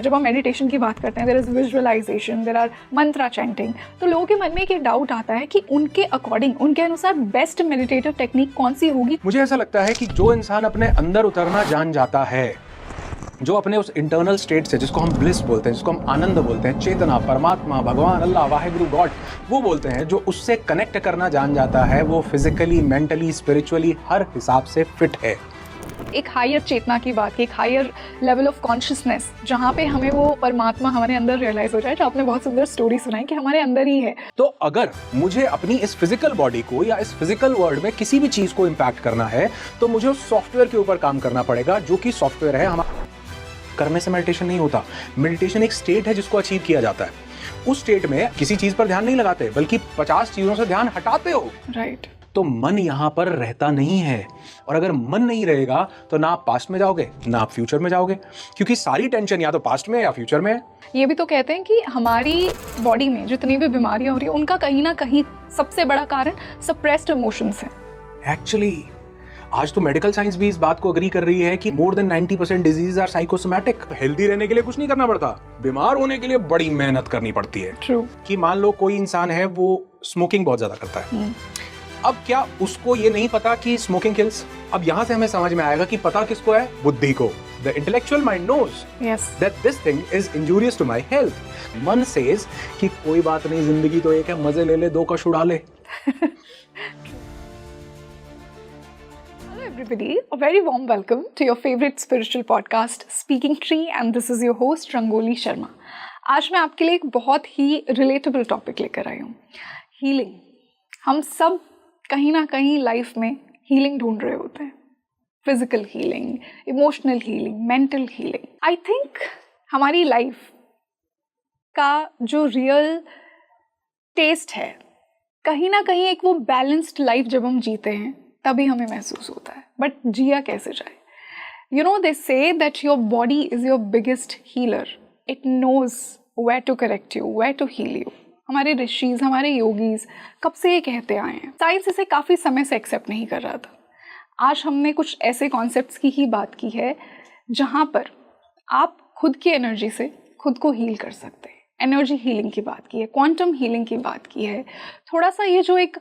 हैं, जब हम मेडिटेशन की बात करते हैं, there is visualization, there are mantra chanting, तो लोगों के मन में एक डाउट आता है कि उनके अकॉर्डिंग, उनके अनुसार बेस्ट मेडिटेटिव टेक्निक कौन सी होगी। मुझे ऐसा लगता है कि जो इंसान अपने अंदर उतरना जान जाता है, जो अपने उस इंटरनल स्टेट से, जिसको हम ब्लिस बोलते हैं, जिसको हम आनंद बोलते हैं, चेतना, परमात्मा, भगवान, अल्लाह, वाहिगुरु, गॉड, वो बोलते हैं, जो उससे कनेक्ट करना जान जाता है, वो फिजिकली, मेंटली, स्पिरिचुअली हर हिसाब से फिट है। एक हायर चेतना की बात की, एक हायर लेवल ऑफ कॉन्शियसनेस, जहाँ पे हमें वो परमात्मा हमारे अंदर रियलाइज हो जाए, जो आपने बहुत सुंदर स्टोरी सुनाई कि हमारे अंदर ही है। तो अगर मुझे अपनी इस फिजिकल बॉडी को या इस फिजिकल वर्ल्ड में किसी भी चीज को इम्पैक्ट करना है, तो मुझे उस सॉफ्टवेयर के ऊपर काम करना पड़ेगा, जो कि सॉफ्टवेयर है हमारा। करने से मेडिटेशन नहीं होता। मेडिटेशन एक स्टेट है जिसको अचीव किया जाता है। उस स्टेट में किसी चीज पर ध्यान नहीं लगाते, बल्कि 50 चीजों से ध्यान हटाते हो। राइट। तो मन यहां पर रहता नहीं है, और अगर मन नहीं रहेगा तो ना आप पास्ट में जाओगे, ना आप फ्यूचर में जाओगे, क्योंकि सारी टेंशन या तो पास्ट में या फ्यूचर में है। ये भी तो कहते हैं कि हमारी बॉडी में जितनी भी बीमारियां हो रही है, उनका कहीं ना कहीं सबसे बड़ा कारण सप्रेस्ड इमोशंस है। एक्चुअली आज तो मेडिकल साइंस भी इस बात को अग्री कर रही है कि more than 90% disease are psychosomatic. Healthy रहने के लिए कुछ नहीं करना पड़ता, बीमार होने के लिए बड़ी मेहनत करनी पड़ती है। ट्रू। कि मान लो कोई इंसान है, वो स्मोकिंग बहुत ज्यादा करता है। अब क्या उसको ये नहीं पता कि स्मोकिंग किल्स? अब यहां से हमें समझ में आएगा कि पता किसको है? बुद्धि को। The intellectual mind knows that this thing is injurious to my health. मन सेज कि कोई बात नहीं, जिंदगी तो एक है, मजे ले ले, दो कश उड़ा ले। Everybody, a very warm welcome to your favorite spiritual podcast, Speaking Tree, and this is your host Rangoli Sharma. आज मैं आपके लिए एक बहुत ही relatable topic लेकर आई हूँ, healing. हम सब कहीं ना कहीं लाइफ में healing ढूंढ रहे होते हैं, physical healing, emotional healing, mental healing. I think हमारी लाइफ का जो real taste है, कहीं ना कहीं एक वो balanced life जब हम जीते हैं तभी हमें महसूस होता है। बट जिया कैसे जाए? You know, they say that your body is your biggest healer. It knows where to correct you, where to heal you. हमारे ऋषिज, हमारे योगीज कब से ये कहते आए हैं। साइंस इसे काफ़ी समय से एक्सेप्ट नहीं कर रहा था। आज हमने कुछ ऐसे कॉन्सेप्ट्स की ही बात की है जहाँ पर आप खुद की एनर्जी से खुद को हील कर सकते हैं। एनर्जी हीलिंग की बात की है, क्वांटम हीलिंग की बात की है। थोड़ा सा ये जो एक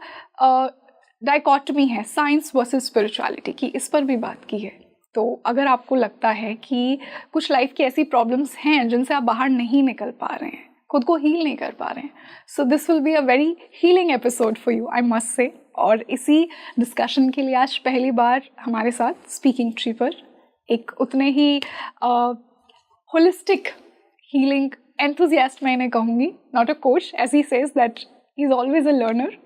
डाइकोटमी है साइंस वर्सेस स्पिरिचुअलिटी की, इस पर भी बात की है। तो अगर आपको लगता है कि कुछ लाइफ की ऐसी प्रॉब्लम्स हैं जिनसे आप बाहर नहीं निकल पा रहे हैं, खुद को हील नहीं कर पा रहे हैं, so this will be a very healing episode for you, I must say. और इसी डिस्कशन के लिए आज पहली बार हमारे साथ स्पीकिंग ट्री पर एक उतने ही होलिस्टिक हीलिंग एंथुजियास्ट मैं इन्हें कहूँगी, not a coach, as he says that he is always a learner.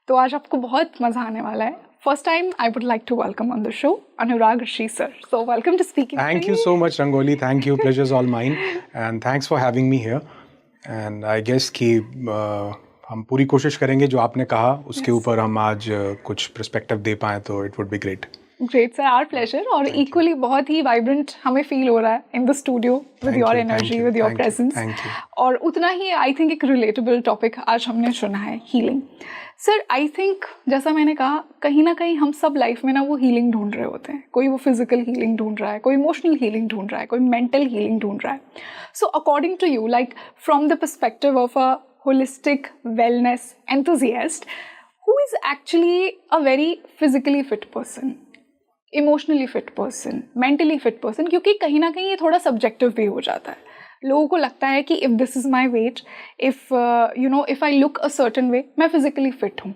तो आज आपको बहुत मजा आने वाला है। First time, I would like to welcome on the show Anurag Rishi sir. So welcome to Speaking Tree. Thank you so much Rangoli, thank you, pleasure's all mine and thanks for having me here. And I guess कि हम पूरी कोशिश करेंगे जो आपने कहा उसके ऊपर हम आज कुछ पर्सपेक्टिव दे पाएं, तो it would be great. Great sir, our pleasure. और equally बहुत ही vibrant हमें feel हो रहा है in the studio with your energy, with your presence. Thank you. और उतना ही I think एक relatable topic आज हमने चुना है, healing. सर, आई थिंक जैसा मैंने कहा, कहीं ना कहीं हम सब लाइफ में ना वो हीलिंग ढूंढ रहे होते हैं। कोई वो फिजिकल हीलिंग ढूंढ रहा है, कोई इमोशनल हीलिंग ढूंढ रहा है, कोई मेंटल हीलिंग ढूंढ रहा है। So according to you, like from the perspective of a holistic wellness enthusiast, who is actually a very physically fit person, emotionally fit person, mentally fit person? क्योंकि कहीं ना कहीं ये थोड़ा सब्जेक्टिव भी हो जाता है। लोगों को लगता है कि if this is my weight, if you know, if I look a certain way, मैं फिजिकली फिट हूँ।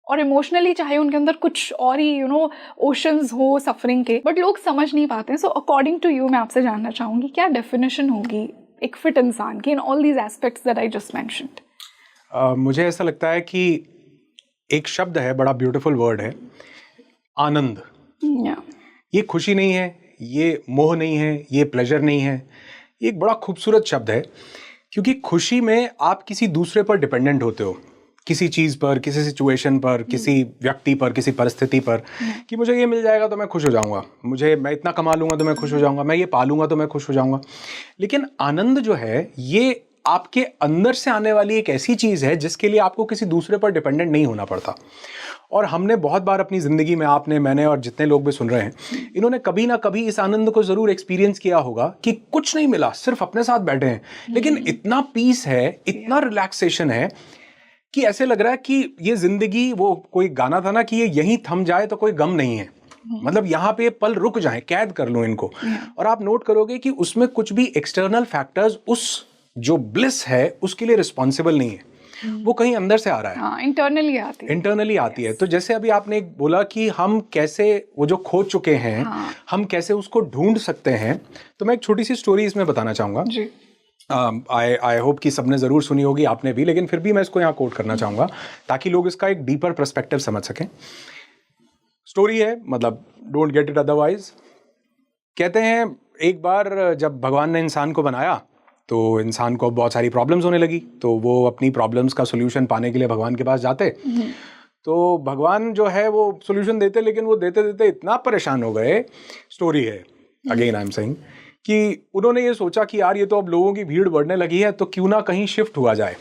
और इमोशनली चाहे उनके अंदर कुछ और ही, यू नो, ओशंस हो सफरिंग के, बट लोग समझ नहीं पाते हैं। सो अकॉर्डिंग टू यू, मैं आपसे जानना चाहूँगी, क्या डेफिनेशन होगी एक फिट इंसान की in all these aspects that I just mentioned? मुझे ऐसा लगता है कि एक शब्द है, बड़ा ब्यूटीफुल वर्ड है, आनंद। ये खुशी नहीं है, ये मोह नहीं है, ये प्लेजर नहीं है, ये एक बड़ा खूबसूरत शब्द है। क्योंकि खुशी में आप किसी दूसरे पर डिपेंडेंट होते हो, किसी चीज़ पर, किसी सिचुएशन पर, किसी व्यक्ति पर, किसी परिस्थिति पर, कि मुझे ये मिल जाएगा तो मैं खुश हो जाऊंगा, मैं इतना कमा लूंगा तो मैं खुश हो जाऊंगा, मैं ये पालूंगा तो मैं खुश हो जाऊंगा। लेकिन आनंद जो है, ये आपके अंदर से आने वाली एक ऐसी चीज है जिसके लिए आपको किसी दूसरे पर डिपेंडेंट नहीं होना पड़ता। और हमने बहुत बार अपनी जिंदगी में, आपने, मैंने और जितने लोग भी सुन रहे हैं, इन्होंने कभी ना कभी इस आनंद को जरूर एक्सपीरियंस किया होगा कि कुछ नहीं मिला, सिर्फ अपने साथ बैठे हैं, लेकिन इतना पीस है, इतना रिलैक्सेशन है कि ऐसे लग रहा है कि ये जिंदगी, वो कोई गाना था ना कि ये यहीं थम जाए तो कोई गम नहीं है, मतलब यहाँ पे पल रुक जाए, कैद कर लो इनको। और आप नोट करोगे कि उसमें कुछ भी एक्सटर्नल फैक्टर्स उस जो ब्लिस है उसके लिए रिस्पॉन्सिबल नहीं है, वो कहीं अंदर से आ रहा है। हाँ, इंटरनली आती है। तो जैसे अभी आपने एक बोला कि हम कैसे वो जो खो चुके हैं, हम कैसे उसको ढूंढ सकते हैं, तो मैं एक छोटी सी स्टोरी इसमें बताना चाहूँगा जी। आई होप कि सबने ज़रूर सुनी होगी, आपने भी, लेकिन फिर भी मैं इसको यहाँ कोट करना चाहूँगा ताकि लोग इसका एक डीपर पर्सपेक्टिव समझ सकें। स्टोरी है, मतलब डोंट गेट इट अदरवाइज। कहते हैं एक बार जब भगवान ने इंसान को बनाया तो इंसान को बहुत सारी प्रॉब्लम्स होने लगी, तो वो अपनी प्रॉब्लम्स का सोल्यूशन पाने के लिए भगवान के पास जाते। तो भगवान जो है वो सोल्यूशन देते, लेकिन वो देते देते इतना परेशान हो गए, स्टोरी है अगेन आई एम सेइंग, कि उन्होंने ये सोचा कि यार ये तो अब लोगों की भीड़ बढ़ने लगी है, तो क्यों ना कहीं शिफ्ट हुआ जाए।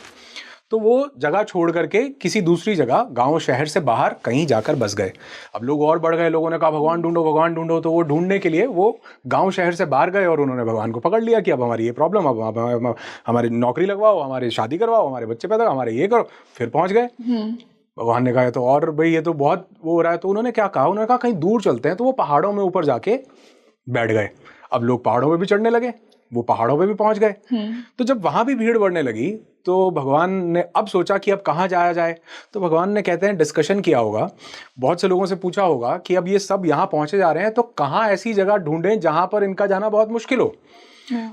तो वो जगह छोड़ करके किसी दूसरी जगह, गांव शहर से बाहर कहीं जाकर बस गए। अब लोग और बढ़ गए, लोगों ने कहा भगवान ढूंढो भगवान ढूंढो, तो वो ढूंढने के लिए वो गांव शहर से बाहर गए और उन्होंने भगवान को पकड़ लिया कि अब हमारी ये प्रॉब्लम, अब हमारी नौकरी लगवाओ, हमारी शादी करवाओ, हमारे बच्चे पैदा, हमारे ये करो। फिर पहुंच गए। भगवान ने कहा तो और भाई ये तो बहुत वो हो रहा है। तो उन्होंने क्या कहा, उन्होंने कहा कहीं दूर चलते हैं। तो वो पहाड़ों में ऊपर जाके बैठ गए। अब लोग पहाड़ों में भी चढ़ने लगे, वो पहाड़ों पे भी पहुंच गए। तो जब वहां भी भीड़ बढ़ने लगी तो भगवान ने अब सोचा कि अब कहाँ जाया जाए। तो भगवान ने, कहते हैं, डिस्कशन किया होगा, बहुत से लोगों से पूछा होगा कि अब ये सब यहाँ पहुंचे जा रहे हैं, तो कहाँ ऐसी जगह ढूंढें जहां पर इनका जाना बहुत मुश्किल हो।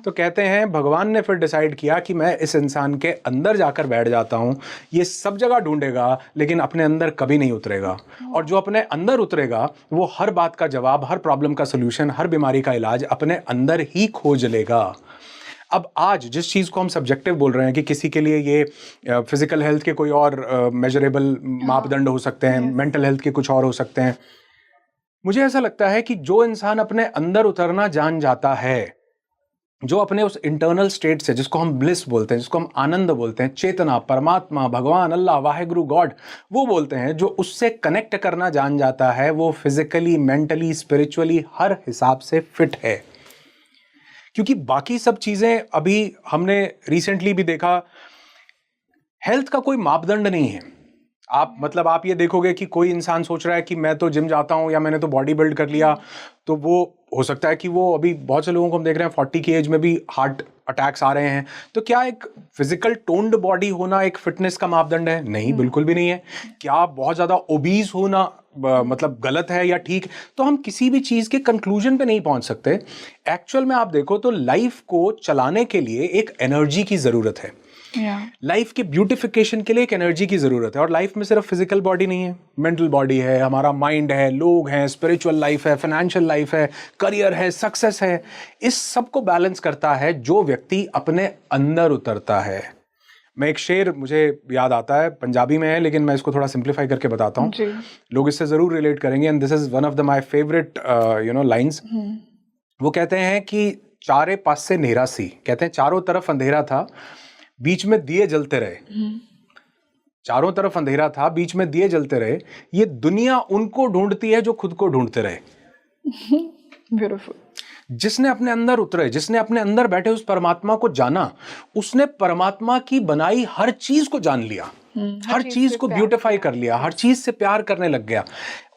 तो कहते हैं भगवान ने फिर डिसाइड किया कि मैं इस इंसान के अंदर जाकर बैठ जाता हूँ। ये सब जगह ढूंढेगा लेकिन अपने अंदर कभी नहीं उतरेगा, और जो अपने अंदर उतरेगा वो हर बात का जवाब, हर प्रॉब्लम का सोल्यूशन, हर बीमारी का इलाज अपने अंदर ही खोज लेगा। अब आज जिस चीज़ को हम सब्जेक्टिव बोल रहे हैं कि किसी के लिए ये फिजिकल हेल्थ के कोई और मेजरेबल मापदंड हो सकते हैं, मेंटल हेल्थ के कुछ और हो सकते हैं, मुझे ऐसा लगता है कि जो इंसान अपने अंदर उतरना जान जाता है, जो अपने उस इंटरनल स्टेट से, जिसको हम ब्लिस बोलते हैं, जिसको हम आनंद बोलते हैं, चेतना, परमात्मा, भगवान, अल्लाह, वाहेगुरु, गॉड, वो बोलते हैं, जो उससे कनेक्ट करना जान जाता है, वो फिजिकली, मेंटली, स्पिरिचुअली हर हिसाब से फिट है। क्योंकि बाकी सब चीजें, अभी हमने रिसेंटली भी देखा, हेल्थ का कोई मापदंड नहीं है। आप मतलब आप ये देखोगे कि कोई इंसान सोच रहा है कि मैं तो जिम जाता हूं या मैंने तो बॉडी बिल्ड कर लिया, तो वो हो सकता है कि वो, अभी बहुत से लोगों को हम देख रहे हैं 40 की एज में भी हार्ट अटैक्स आ रहे हैं। तो क्या एक फिजिकल टोन्ड बॉडी होना एक फिटनेस का मापदंड है? नहीं, बिल्कुल भी नहीं है। क्या बहुत ज्यादा ओबीज होना मतलब गलत है या ठीक? तो हम किसी भी चीज के कंक्लूजन पे नहीं पहुंच सकते। एक्चुअल में आप देखो तो लाइफ को चलाने के लिए एक एनर्जी की जरूरत है। लाइफ के ब्यूटिफिकेशन के लिए एक एनर्जी की जरूरत है। और लाइफ में सिर्फ फिजिकल बॉडी नहीं है, मेंटल बॉडी है, हमारा माइंड है, लोग हैं, स्पिरिचुअल लाइफ है, फाइनेंशियल लाइफ है, करियर है, सक्सेस है। इस सब को बैलेंस करता है जो व्यक्ति अपने अंदर उतरता है। मैं एक शेर मुझे याद आता है, पंजाबी में है लेकिन मैं इसको थोड़ा सिंप्लीफाई करके बताता हूँ, लोग इससे जरूर रिलेट करेंगे। And this is one of the my favourite lines. वो कहते हैं कि चारे पास से नेरा सी, कहते हैं चारों तरफ अंधेरा था, बीच में दिए जलते रहे। चारों तरफ अंधेरा था, बीच में दिए जलते रहे, ये दुनिया उनको ढूंढती है जो खुद को ढूंढते रहे। ब्यूटीफुल। जिसने अपने अंदर उतरे, जिसने अपने अंदर बैठे उस परमात्मा को जाना, उसने परमात्मा की बनाई हर चीज को जान लिया, हर चीज को ब्यूटिफाई कर लिया, हर चीज से प्यार करने लग गया।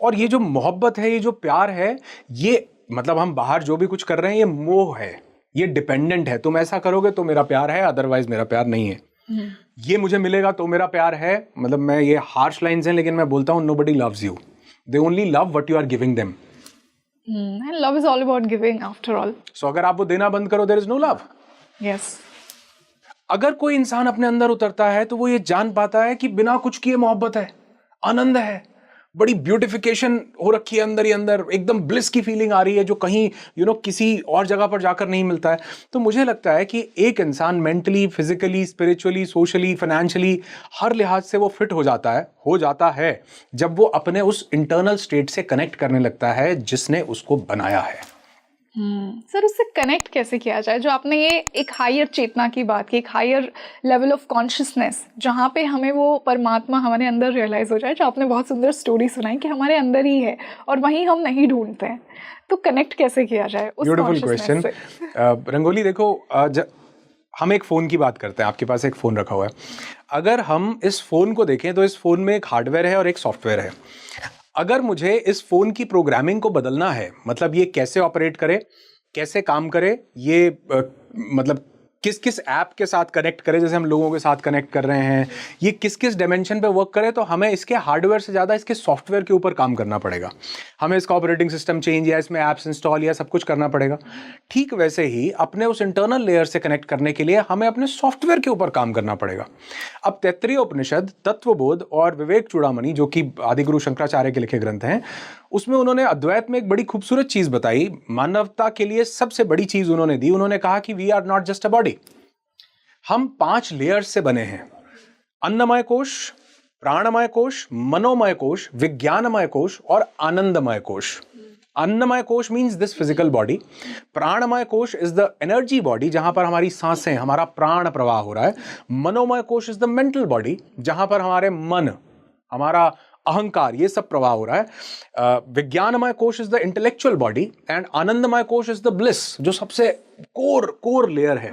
और ये जो मोहब्बत है, ये जो प्यार है, ये मतलब हम बाहर जो भी कुछ कर रहे हैं, ये मोह है, ये डिपेंडेंट है। तुम ऐसा करोगे तो मेरा प्यार है, अदरवाइज मेरा प्यार नहीं है। ये मुझे मिलेगा तो मेरा प्यार है। मतलब मैं, ये हार्श लाइंस हैं लेकिन मैं बोलता हूं, nobody loves you, they only love what you are giving them. And love is all about giving after all. So अगर आप वो देना बंद करो, there is no love. Yes. अगर कोई इंसान अपने अंदर उतरता है तो वो ये जान पाता है कि बिना कुछ किए मोहब्बत है, आनंद है, बड़ी ब्यूटिफिकेशन हो रखी है अंदर ही अंदर, एकदम ब्लिस की फीलिंग आ रही है जो कहीं किसी और जगह पर जाकर नहीं मिलता है। तो मुझे लगता है कि एक इंसान mentally, physically, spiritually, socially, financially हर लिहाज से वो फिट हो जाता है जब वो अपने उस इंटरनल स्टेट से कनेक्ट करने लगता है जिसने उसको बनाया है। सर उससे कनेक्ट कैसे किया जाए? जो आपने ये एक हायर चेतना की बात की, एक हायर लेवल ऑफ कॉन्शियसनेस, जहाँ पे हमें वो परमात्मा हमारे अंदर रियलाइज हो जाए, जो आपने बहुत सुंदर स्टोरी सुनाई कि हमारे अंदर ही है और वहीं हम नहीं ढूंढते हैं, तो कनेक्ट कैसे किया जाए उस कॉन्शियसनेस से? रंगोली देखो, हम एक फ़ोन की बात करते हैं, आपके पास एक फ़ोन रखा हुआ है। अगर हम इस फ़ोन को देखें तो इस फ़ोन में एक हार्डवेयर है और एक सॉफ्टवेयर है। अगर मुझे इस फ़ोन की प्रोग्रामिंग को बदलना है, मतलब ये कैसे ऑपरेट करे, कैसे काम करे, ये मतलब किस किस ऐप के साथ कनेक्ट करे, जैसे हम लोगों के साथ कनेक्ट कर रहे हैं, ये किस किस डायमेंशन पे वर्क करे, तो हमें इसके हार्डवेयर से ज़्यादा इसके सॉफ्टवेयर के ऊपर काम करना पड़ेगा। हमें इसका ऑपरेटिंग सिस्टम चेंज या इसमें ऐप्स इंस्टॉल या सब कुछ करना पड़ेगा। ठीक वैसे ही अपने उस इंटरनल लेयर से कनेक्ट करने के लिए हमें अपने सॉफ्टवेयर के ऊपर काम करना पड़ेगा। अब तैत्तरीय उपनिषद, तत्वबोध और विवेक चूड़ामणि, जो कि आदिगुरु शंकराचार्य के लिखे ग्रंथ हैं, उसमें उन्होंने अद्वैत में एक बड़ी खूबसूरत चीज़ बताई। मानवता के लिए सबसे बड़ी चीज़ उन्होंने दी, उन्होंने कहा कि we are not just a body, हम 5 लेयर्स से बने हैं। अन्नमय कोश, प्राणमय कोश, मनोमय कोश, विज्ञानमय कोश और आनंदमय कोश। अन्नमय कोश मीन्स दिस फिजिकल बॉडी। प्राणमय कोश इज द एनर्जी बॉडी, जहां पर हमारी सांसें, हमारा प्राण प्रवाह हो रहा है। मनोमय कोश इज द मेंटल बॉडी, जहां पर हमारे मन, हमारा अहंकार, ये सब प्रवाह हो रहा है। विज्ञानमय कोश is the intellectual body and आनंदमय कोश इज द ब्लिस, जो सबसे कोर लेयर है,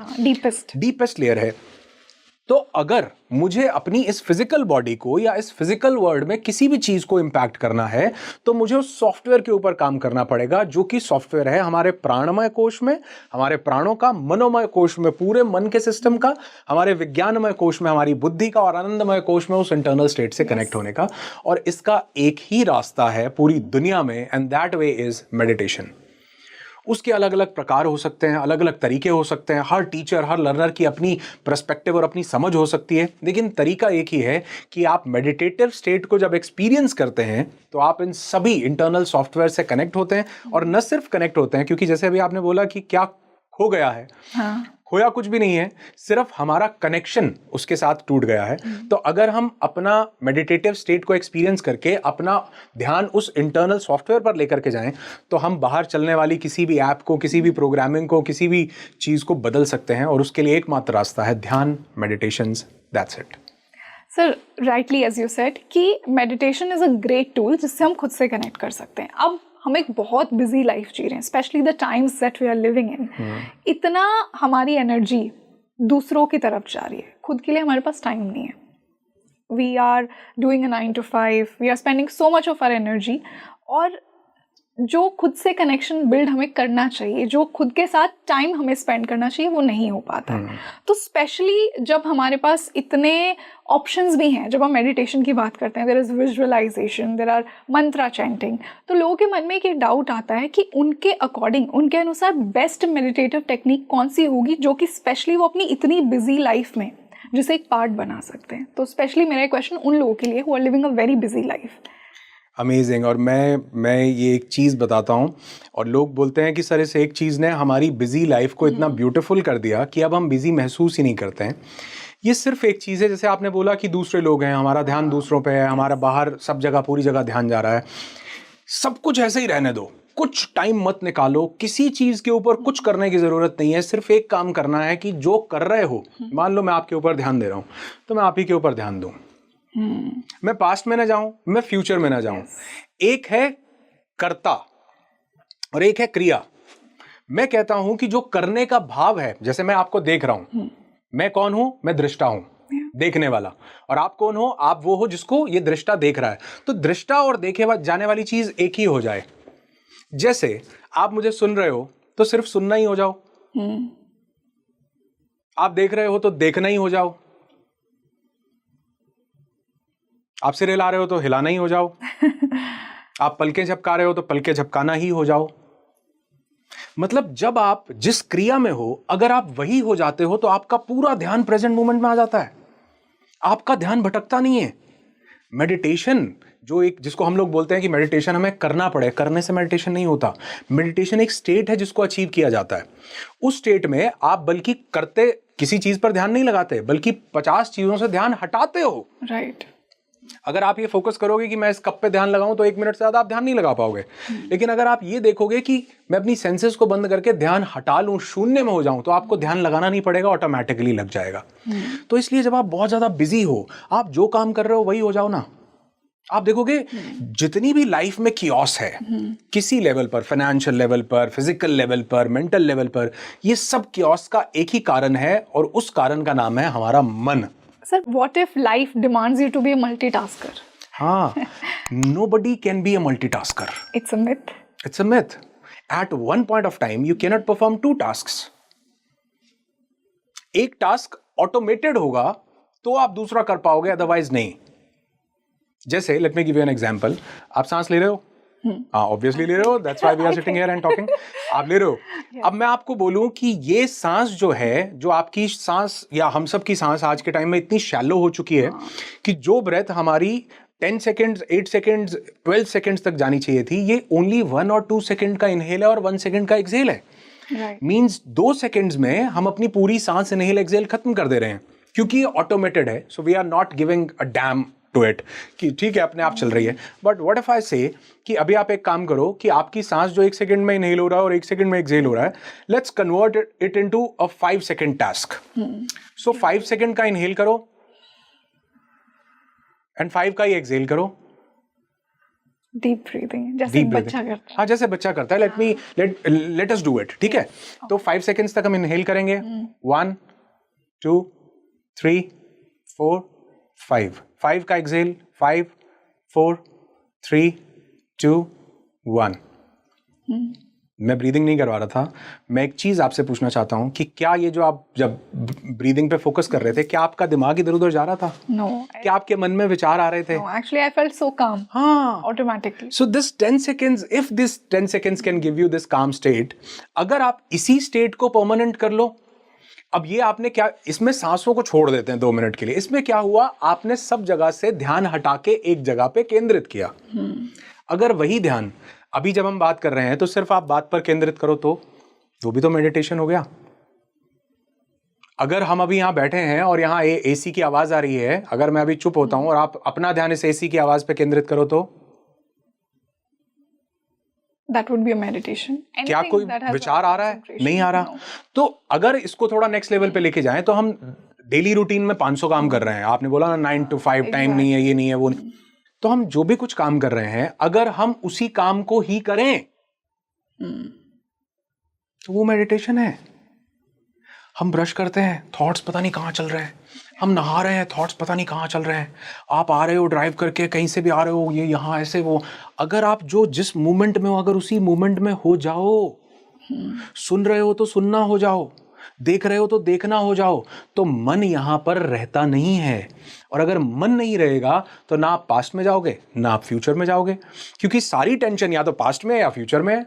डीपेस्ट लेयर है। तो अगर मुझे अपनी इस फिजिकल बॉडी को या इस फिजिकल वर्ल्ड में किसी भी चीज को इंपैक्ट करना है, तो मुझे उस सॉफ्टवेयर के ऊपर काम करना पड़ेगा, जो कि सॉफ्टवेयर है हमारे प्राणमय कोश में, हमारे प्राणों का, मनोमय कोश में पूरे मन के सिस्टम का, हमारे विज्ञानमय कोश में हमारी बुद्धि का, और आनंदमय कोश में उस इंटरनल स्टेट से कनेक्ट होने का। और इसका एक ही रास्ता है पूरी दुनिया में, and that way is meditation. उसके अलग अलग प्रकार हो सकते हैं, अलग अलग तरीके हो सकते हैं। हर टीचर, हर लर्नर की अपनी पर्सपेक्टिव और अपनी समझ हो सकती है, लेकिन तरीका एक ही है कि आप मेडिटेटिव स्टेट को जब एक्सपीरियंस करते हैं तो आप इन सभी इंटरनल सॉफ्टवेयर से कनेक्ट होते हैं। और न सिर्फ कनेक्ट होते हैं, क्योंकि जैसे अभी आपने बोला कि क्या खो गया है, खोया कुछ भी नहीं है, सिर्फ हमारा कनेक्शन उसके साथ टूट गया है। तो अगर हम अपना मेडिटेटिव स्टेट को एक्सपीरियंस करके अपना ध्यान उस इंटरनल सॉफ्टवेयर पर लेकर के जाएं, तो हम बाहर चलने वाली किसी भी ऐप को, किसी भी प्रोग्रामिंग को, किसी भी चीज को बदल सकते हैं। और उसके लिए एकमात्र रास्ता है ध्यान, meditations, that's it. Sir rightly as you said कि meditation is a great tool जिससे हम खुद से कनेक्ट कर सकते हैं। अब हम एक बहुत बिजी लाइफ जी रहे हैं, specially the times that we are living in. इतना हमारी एनर्जी दूसरों की तरफ जा रही है, खुद के लिए हमारे पास टाइम नहीं है। We are doing a 9 to 5, we are spending so much of our energy. और जो खुद से कनेक्शन बिल्ड हमें करना चाहिए, जो खुद के साथ टाइम हमें स्पेंड करना चाहिए, वो नहीं हो पाता है। तो स्पेशली जब हमारे पास इतने ऑप्शंस भी हैं, जब हम मेडिटेशन की बात करते हैं, there is visualization, there are mantra chanting, तो लोगों के मन में एक डाउट आता है कि उनके अकॉर्डिंग, उनके अनुसार बेस्ट मेडिटेटिव टेक्निक कौन सी होगी, जो कि स्पेशली वो अपनी इतनी बिजी लाइफ में जिसे एक पार्ट बना सकते हैं। तो स्पेशली मेरा क्वेश्चन उन लोगों के लिए who are living a very busy life. Amazing. और मैं ये एक चीज़ बताता हूँ, और लोग बोलते हैं कि सर इस एक चीज़ ने हमारी बिजी लाइफ को इतना ब्यूटीफुल कर दिया कि अब हम बिजी महसूस ही नहीं करते हैं। ये सिर्फ एक चीज़ है, जैसे आपने बोला कि दूसरे लोग हैं, हमारा ध्यान दूसरों पे है, हमारा बाहर सब जगह, पूरी जगह ध्यान जा रहा है। सब कुछ ऐसे ही रहने दो, कुछ टाइम मत निकालो, किसी चीज़ के ऊपर कुछ करने की ज़रूरत नहीं है। सिर्फ एक काम करना है कि जो कर रहे हो, मान लो मैं आपके ऊपर ध्यान दे रहा हूँ, तो मैं आप ही के ऊपर ध्यान दूँ। मैं पास्ट में ना जाऊं, मैं फ्यूचर में ना जाऊं। एक है कर्ता और एक है क्रिया। मैं कहता हूं कि जो करने का भाव है, जैसे मैं आपको देख रहा हूं, मैं कौन हूं? मैं दृष्टा हूं, देखने वाला। और आप कौन हो? आप वो हो जिसको ये दृष्टा देख रहा है। तो दृष्टा और देखे जाने वाली चीज एक ही हो जाए। जैसे आप मुझे सुन रहे हो तो सिर्फ सुनना ही हो जाओ, आप देख रहे हो तो देखना ही हो जाओ, आप सिर हिला रहे हो तो हिलाना ही हो जाओ, आप पलकें झपका रहे हो तो पलकें झपकाना ही हो जाओ। मतलब जब आप जिस क्रिया में हो, अगर आप वही हो जाते हो तो आपका पूरा ध्यान प्रेजेंट मोमेंट में आ जाता है, आपका ध्यान भटकता नहीं है। मेडिटेशन जो एक, जिसको हम लोग बोलते हैं कि मेडिटेशन हमें करना पड़े, करने से मेडिटेशन नहीं होता। मेडिटेशन एक स्टेट है जिसको अचीव किया जाता है। उस स्टेट में आप बल्कि करते किसी चीज पर ध्यान नहीं लगाते, बल्कि 50 चीजों से ध्यान हटाते हो। राइट। अगर आप ये फोकस करोगे कि मैं इस कप पे ध्यान लगाऊं तो 1 मिनट से ज़्यादा आप ध्यान नहीं लगा पाओगे। लेकिन अगर आप ये देखोगे कि मैं अपनी सेंसेस को बंद करके ध्यान हटा लूं, शून्य में हो जाऊं, तो आपको ध्यान लगाना नहीं पड़ेगा, ऑटोमेटिकली लग जाएगा। तो इसलिए जब आप बहुत ज़्यादा बिजी हो, आप जो काम कर रहे हो वही हो जाओ ना। आप देखोगे जितनी भी लाइफ में कियोस है, किसी लेवल पर, फाइनेंशियल लेवल पर, फिजिकल लेवल पर, मेंटल लेवल पर, ये सब कियोस का एक ही कारण है, और उस कारण का नाम है हमारा मन। Sir, what if life demands you to be a multitasker? हाँ, nobody can be a multitasker. It's a myth. It's a myth. At one point of time, you cannot perform 2 tasks. एक टास्क ऑटोमेटेड होगा तो आप दूसरा कर पाओगे, otherwise नहीं। जैसे let me give you an example. आप सांस ले रहे हो, हाँ ऑब्वियसली ले रहे हो, that's why we are sitting here and talking. आप ले रहे हो। अब मैं आपको बोलूं कि ये सांस जो है, जो आपकी सांस या हम सब की सांस आज के टाइम में इतनी शैलो हो चुकी है कि जो ब्रेथ हमारी 10 सेकेंड्स, 8 सेकेंड्स, 12 सेकेंड्स तक जानी चाहिए थी, ये ओनली 1 और 2 सेकेंड का इनहेल है और 1 सेकेंड का एक्सहेल है। मीन्स 2 सेकेंड्स में हम अपनी पूरी सांस इनहेल एक्सहेल खत्म कर दे रहे हैं, क्योंकि ये ऑटोमेटेड है। So we are not giving a damn to it कि ठीक है अपने आप चल रही है। बट व्हाट इफ आई से कि अभी आप एक काम करो कि आपकी सांस जो 1 सेकंड में इनहेल हो रहा है और 1 सेकंड में एक्सहेल हो रहा है, let's convert it into a 5 second task. So 5 second का इनहेल करो एंड 5 का ही एक्सहेल करो। डीप ब्रीदिंग, जैसे बच्चा करता है। हाँ, जैसे बच्चा करता है। लेट अस डू इट, ठीक है। तो 5 सेकंड्स तक हम इनहेल करेंगे, 1 2 3 4 5, 5 का एक्सहेल, 5 4 3 2 1। मैं ब्रीदिंग नहीं करवा रहा था, मैं एक चीज आपसे पूछना चाहता हूं कि क्या ये जो आप जब ब्रीदिंग पे फोकस कर रहे थे, क्या आपका दिमाग इधर उधर जा रहा था? No. क्या आपके मन में विचार आ रहे थे? No, actually I felt so calm. हाँ, automatically. So this 10 seconds, if this 10 seconds can give you this calm state, अगर आप इसी स्टेट को परमानेंट कर लो। अब ये आपने क्या, इसमें सांसों को छोड़ देते हैं 2 मिनट के लिए। इसमें क्या हुआ, आपने सब जगह से ध्यान हटा के एक जगह पे केंद्रित किया। अगर वही ध्यान अभी जब हम बात कर रहे हैं तो सिर्फ आप बात पर केंद्रित करो तो वो भी तो मेडिटेशन हो गया। अगर हम अभी यहाँ बैठे हैं और यहाँ एसी की आवाज आ रही है, अगर मैं अभी चुप होता हूं और आप अपना ध्यान इस एसी की आवाज पे केंद्रित करो तो That would be a meditation. क्या कोई विचार आ रहा है? नहीं आ रहा। तो अगर इसको थोड़ा नेक्स्ट लेवल पे लेके जाएं तो हम डेली रूटीन में 500 काम कर रहे हैं। आपने बोला ना 9 to 5 टाइम नहीं है, ये नहीं है, वो नहीं। तो हम जो भी कुछ काम कर रहे हैं, अगर हम उसी काम को ही करें तो वो मेडिटेशन है। हम ब्रश करते हैं, थॉट्स पता नहीं कहाँ चल रहे हैं। हम नहा रहे हैं, थॉट्स पता नहीं कहाँ चल रहे हैं। आप आ रहे हो ड्राइव करके, कहीं से भी आ रहे हो, ये यहाँ ऐसे वो। अगर आप जो जिस मोमेंट में हो, अगर उसी मोमेंट में हो जाओ, सुन रहे हो तो सुनना हो जाओ, देख रहे हो तो देखना हो जाओ, तो मन यहाँ पर रहता नहीं है। और अगर मन नहीं रहेगा तो ना आप पास्ट में जाओगे ना आप फ्यूचर में जाओगे, क्योंकि सारी टेंशन या तो पास्ट में या फ्यूचर में है।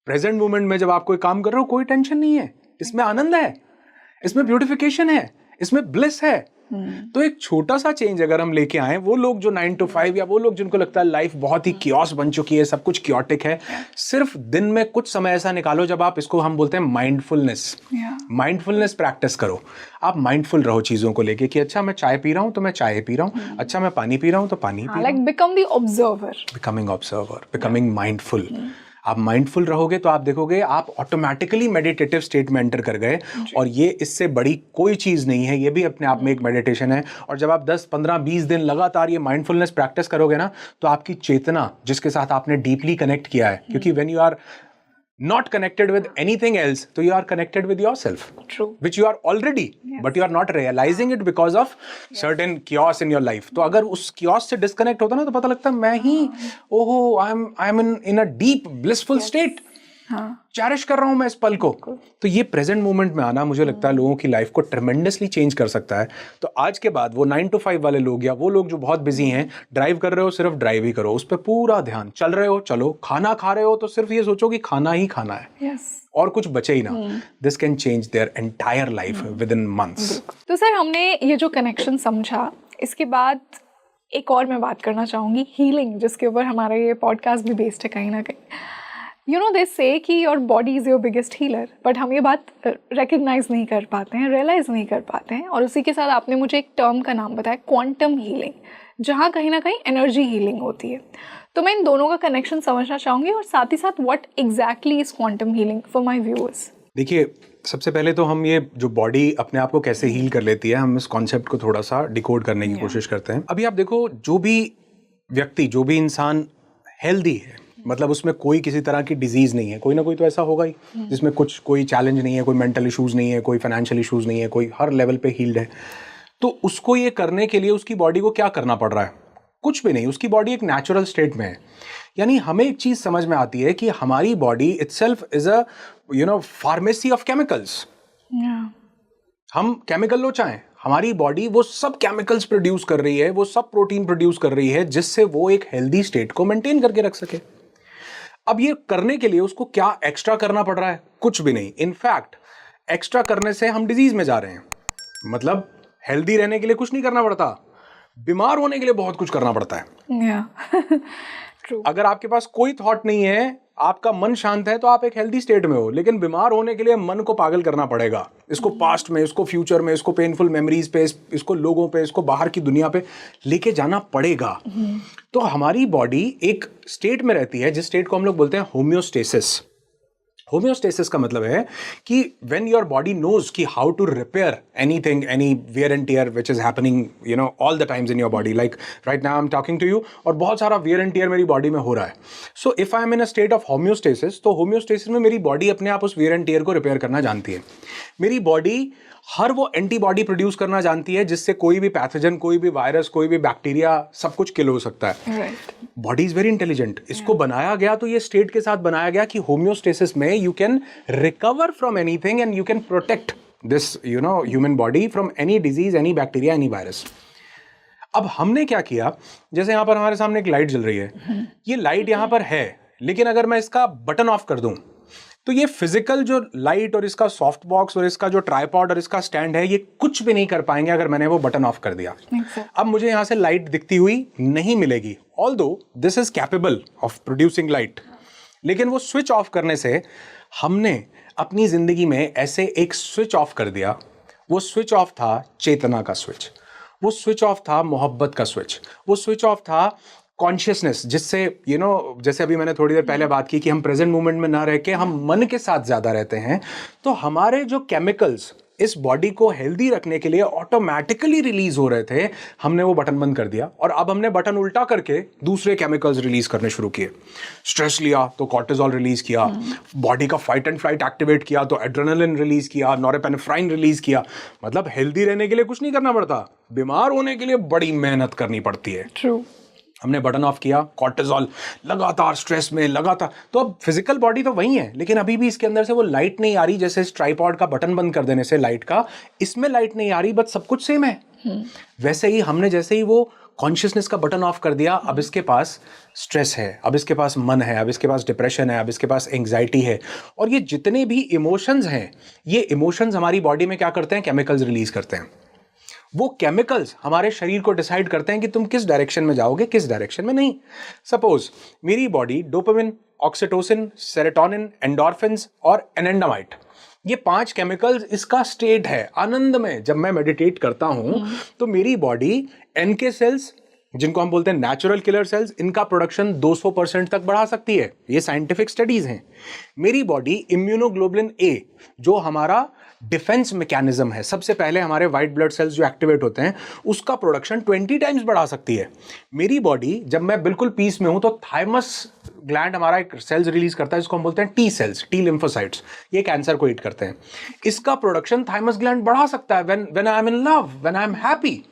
प्रेजेंट मोमेंट में जब आप कोई काम कर रहे हो कोई टेंशन नहीं है, इसमें आनंद है, इसमें ब्यूटिफिकेशन है, इसमें ब्लिस है। तो एक छोटा सा चेंज अगर हम लेके आए, वो लोग जो 9 to 5 या वो लोग जिनको लगता है लाइफ बहुत ही कियोस बन चुकी है, सब कुछ क्योटिक है, सिर्फ दिन में कुछ समय ऐसा निकालो जब आप, इसको हम बोलते हैं माइंडफुलनेस प्रैक्टिस करो। आप माइंडफुल रहो चीजों को लेके कि अच्छा मैं चाय पी रहा हूं तो मैं चाय पी रहा हूं, अच्छा मैं पानी पी रहा हूं तो पानी पी रहा हूं। Like become the observer, becoming mindful. आप माइंडफुल रहोगे तो आप देखोगे आप ऑटोमेटिकली मेडिटेटिव स्टेट में एंटर कर गए। और ये इससे बड़ी कोई चीज़ नहीं है, ये भी अपने आप में एक मेडिटेशन है। और जब आप 10, 15, 20 दिन लगातार ये माइंडफुलनेस प्रैक्टिस करोगे ना, तो आपकी चेतना जिसके साथ आपने डीपली कनेक्ट किया है, क्योंकि when you are not connected with anything else, so you are connected with yourself. True. Which you are already, but you are not realizing it because of certain chaos in your life. तो अगर उस chaos से disconnect होता ना तो पता लगता है मैं ही ओहो I'm in a deep blissful state. Cherish कर रहा हूं मैं इस पल को। तो ये प्रेजेंट मोमेंट में आना मुझे लगता है लोगों की लाइफ को ट्रेमेंडसली चेंज कर सकता है। तो आज के बाद वो 9 to 5 वाले लोग या वो लोग जो बहुत बिजी हैं, ड्राइव कर रहे हो सिर्फ ड्राइव ही करो, उस पर पूरा ध्यान। चल रहे हो चलो, खाना खा रहे हो तो सिर्फ ये सोचो कि खाना ही खाना है, और कुछ बचे ही ना। This can change their entire life with in months. तो सर हमने ये जो कनेक्शन समझा, इसके बाद एक और मैं बात करना चाहूंगी, हीलिंग, जिसके ऊपर हमारा ये पॉडकास्ट भी बेस्ड है कहीं ना कहीं। यू नो, दे से कि your body is your biggest healer, but हम ये बात रिकग्नाइज नहीं कर पाते हैं, रियलाइज़ नहीं कर पाते हैं। और उसी के साथ आपने मुझे एक टर्म का नाम बताया, क्वांटम हीलिंग। जहाँ कहीं ना कहीं एनर्जी हीलिंग होती है। तो मैं इन दोनों का कनेक्शन समझना चाहूँगी और साथ ही साथ what exactly is quantum healing for my viewers. देखिए, सबसे पहले तो हम ये जो बॉडी अपने आप को कैसे हील कर लेती है, हम इस कॉन्सेप्ट को थोड़ा सा डिकोड करने की कोशिश करते हैं। अभी आप देखो, जो भी व्यक्ति, जो भी इंसान हेल्दी है, मतलब उसमें कोई किसी तरह की डिजीज नहीं है, कोई ना कोई तो ऐसा होगा ही जिसमें कोई चैलेंज नहीं है, कोई मेंटल इश्यूज नहीं है, कोई फाइनेंशियल इश्यूज नहीं है, कोई हर लेवल पे हील्ड है। तो उसको ये करने के लिए उसकी बॉडी को क्या करना पड़ रहा है? कुछ भी नहीं, उसकी बॉडी एक नेचुरल स्टेट में है। यानी हमें एक चीज समझ में आती है कि हमारी body itself is a pharmacy of chemicals. हम केमिकल लो चाहें, हमारी बॉडी वो सब केमिकल्स प्रोड्यूस कर रही है, वो सब प्रोटीन प्रोड्यूस कर रही है जिससे वो एक हेल्दी स्टेट को मेंटेन करके रख सके। अब ये करने के लिए उसको क्या एक्स्ट्रा करना पड़ रहा है? कुछ भी नहीं। इनफैक्ट एक्स्ट्रा करने से हम डिजीज में जा रहे हैं। मतलब हेल्दी रहने के लिए कुछ नहीं करना पड़ता, बीमार होने के लिए बहुत कुछ करना पड़ता है। अगर आपके पास कोई थॉट नहीं है, आपका मन शांत है, तो आप एक हेल्दी स्टेट में हो। लेकिन बीमार होने के लिए मन को पागल करना पड़ेगा, इसको पास्ट में, इसको फ्यूचर में, इसको पेनफुल मेमोरीज पे, इसको लोगों पे, इसको बाहर की दुनिया पे लेके जाना पड़ेगा। तो हमारी बॉडी एक स्टेट में रहती है जिस स्टेट को हम लोग बोलते हैं होम्योस्टेसिस। होम्योस्टेसिस का मतलब है कि व्हेन योर बॉडी नोज कि how to repair anything, any wear and tear which is happening all the times in your body, like right now I am talking to you, और बहुत सारा wear and tear मेरी body में हो रहा है। So if I am in a state of homeostasis, तो homeostasis में मेरी बॉडी अपने आप उस वियर एंड टियर को रिपेयर करना जानती है। मेरी बॉडी हर वो एंटीबॉडी प्रोड्यूस करना जानती है जिससे कोई भी पैथोजन, कोई भी वायरस, कोई भी बैक्टीरिया, सब कुछ किल हो सकता है। Body is very intelligent. इसको बनाया गया तो ये स्टेट के साथ बनाया गया कि होम्योस्टेसिस में you can recover from anything and you can protect this human body from any disease, any bacteria, any virus. अब हमने क्या किया, जैसे यहां पर हमारे सामने एक लाइट जल रही है, ये लाइट यहां पर है, लेकिन अगर मैं इसका बटन ऑफ कर दूं तो ये फिजिकल जो लाइट और इसका सॉफ्ट बॉक्स और इसका जो ट्राइपॉड और इसका स्टैंड है, ये कुछ भी नहीं कर पाएंगे अगर मैंने वो बटन ऑफ कर दिया। अब मुझे यहां से लाइट दिखती हुई नहीं मिलेगी, although this is capable of producing light. लेकिन वो स्विच ऑफ करने से हमने अपनी जिंदगी में ऐसे एक स्विच ऑफ कर दिया। वो स्विच ऑफ था चेतना का स्विच, वो स्विच ऑफ था मोहब्बत का स्विच, वो स्विच ऑफ था कॉन्शियसनेस, जिससे जैसे अभी मैंने थोड़ी देर पहले बात की कि हम प्रेजेंट मोमेंट में ना रह के हम मन के साथ ज्यादा रहते हैं। तो हमारे जो केमिकल्स इस बॉडी को हेल्दी रखने के लिए ऑटोमेटिकली रिलीज हो रहे थे, हमने वो बटन बंद कर दिया और अब हमने बटन उल्टा करके दूसरे केमिकल्स रिलीज करने शुरू किए। स्ट्रेस लिया तो कॉर्टिसोल रिलीज किया, बॉडी का फाइट एंड फ्लाइट एक्टिवेट किया तो एड्रेनालिन रिलीज किया, नॉरेपेनेफ्राइन रिलीज किया। मतलब हेल्दी रहने के लिए कुछ नहीं करना पड़ता, बीमार होने के लिए बड़ी मेहनत करनी पड़ती है। ट्रू। हमने बटन ऑफ किया, कॉर्टिसोल लगातार स्ट्रेस में लगातार, तो अब फिजिकल बॉडी तो वही है, लेकिन अभी भी इसके अंदर से वो लाइट नहीं आ रही। जैसे इस ट्राइपॉड का बटन बंद कर देने से लाइट का, इसमें लाइट नहीं आ रही, बट सब कुछ सेम है। वैसे ही हमने जैसे ही वो कॉन्शियसनेस का बटन ऑफ कर दिया, अब इसके पास स्ट्रेस है, अब इसके पास मन है, अब इसके पास डिप्रेशन है, अब इसके पास एंग्जाइटी है, और ये जितने भी इमोशंस हैं, ये इमोशंस हमारी बॉडी में क्या करते हैं, केमिकल्स रिलीज करते हैं। वो केमिकल्स हमारे शरीर को डिसाइड करते हैं कि तुम किस डायरेक्शन में जाओगे, किस डायरेक्शन में नहीं। सपोज मेरी body dopamine, oxytocin, serotonin, endorphins और एनेंडामाइड, ये 5 केमिकल्स इसका स्टेट है आनंद में। जब मैं मेडिटेट करता हूं तो मेरी बॉडी एनके सेल्स, जिनको हम बोलते हैं नेचुरल किलर सेल्स, इनका प्रोडक्शन 200% तक बढ़ा सकती है। ये साइंटिफिक स्टडीज हैं। मेरी बॉडी इम्यूनोग्लोबुलिन ए, जो हमारा डिफेंस मैकेनिज्म है, सबसे पहले हमारे वाइट ब्लड सेल्स जो एक्टिवेट होते हैं, उसका प्रोडक्शन 20 टाइम्स बढ़ा सकती है। मेरी बॉडी, जब मैं बिल्कुल पीस में हूं तो थाइमस ग्लैंड हमारा एक सेल्स रिलीज करता है, जिसको हम बोलते हैं टी सेल्स, टी लिम्फोसाइट्स। ये कैंसर को ईट करते हैं। इसका प्रोडक्शन थाइमस ग्लैंड बढ़ा सकता है when I am in love, when I am happy.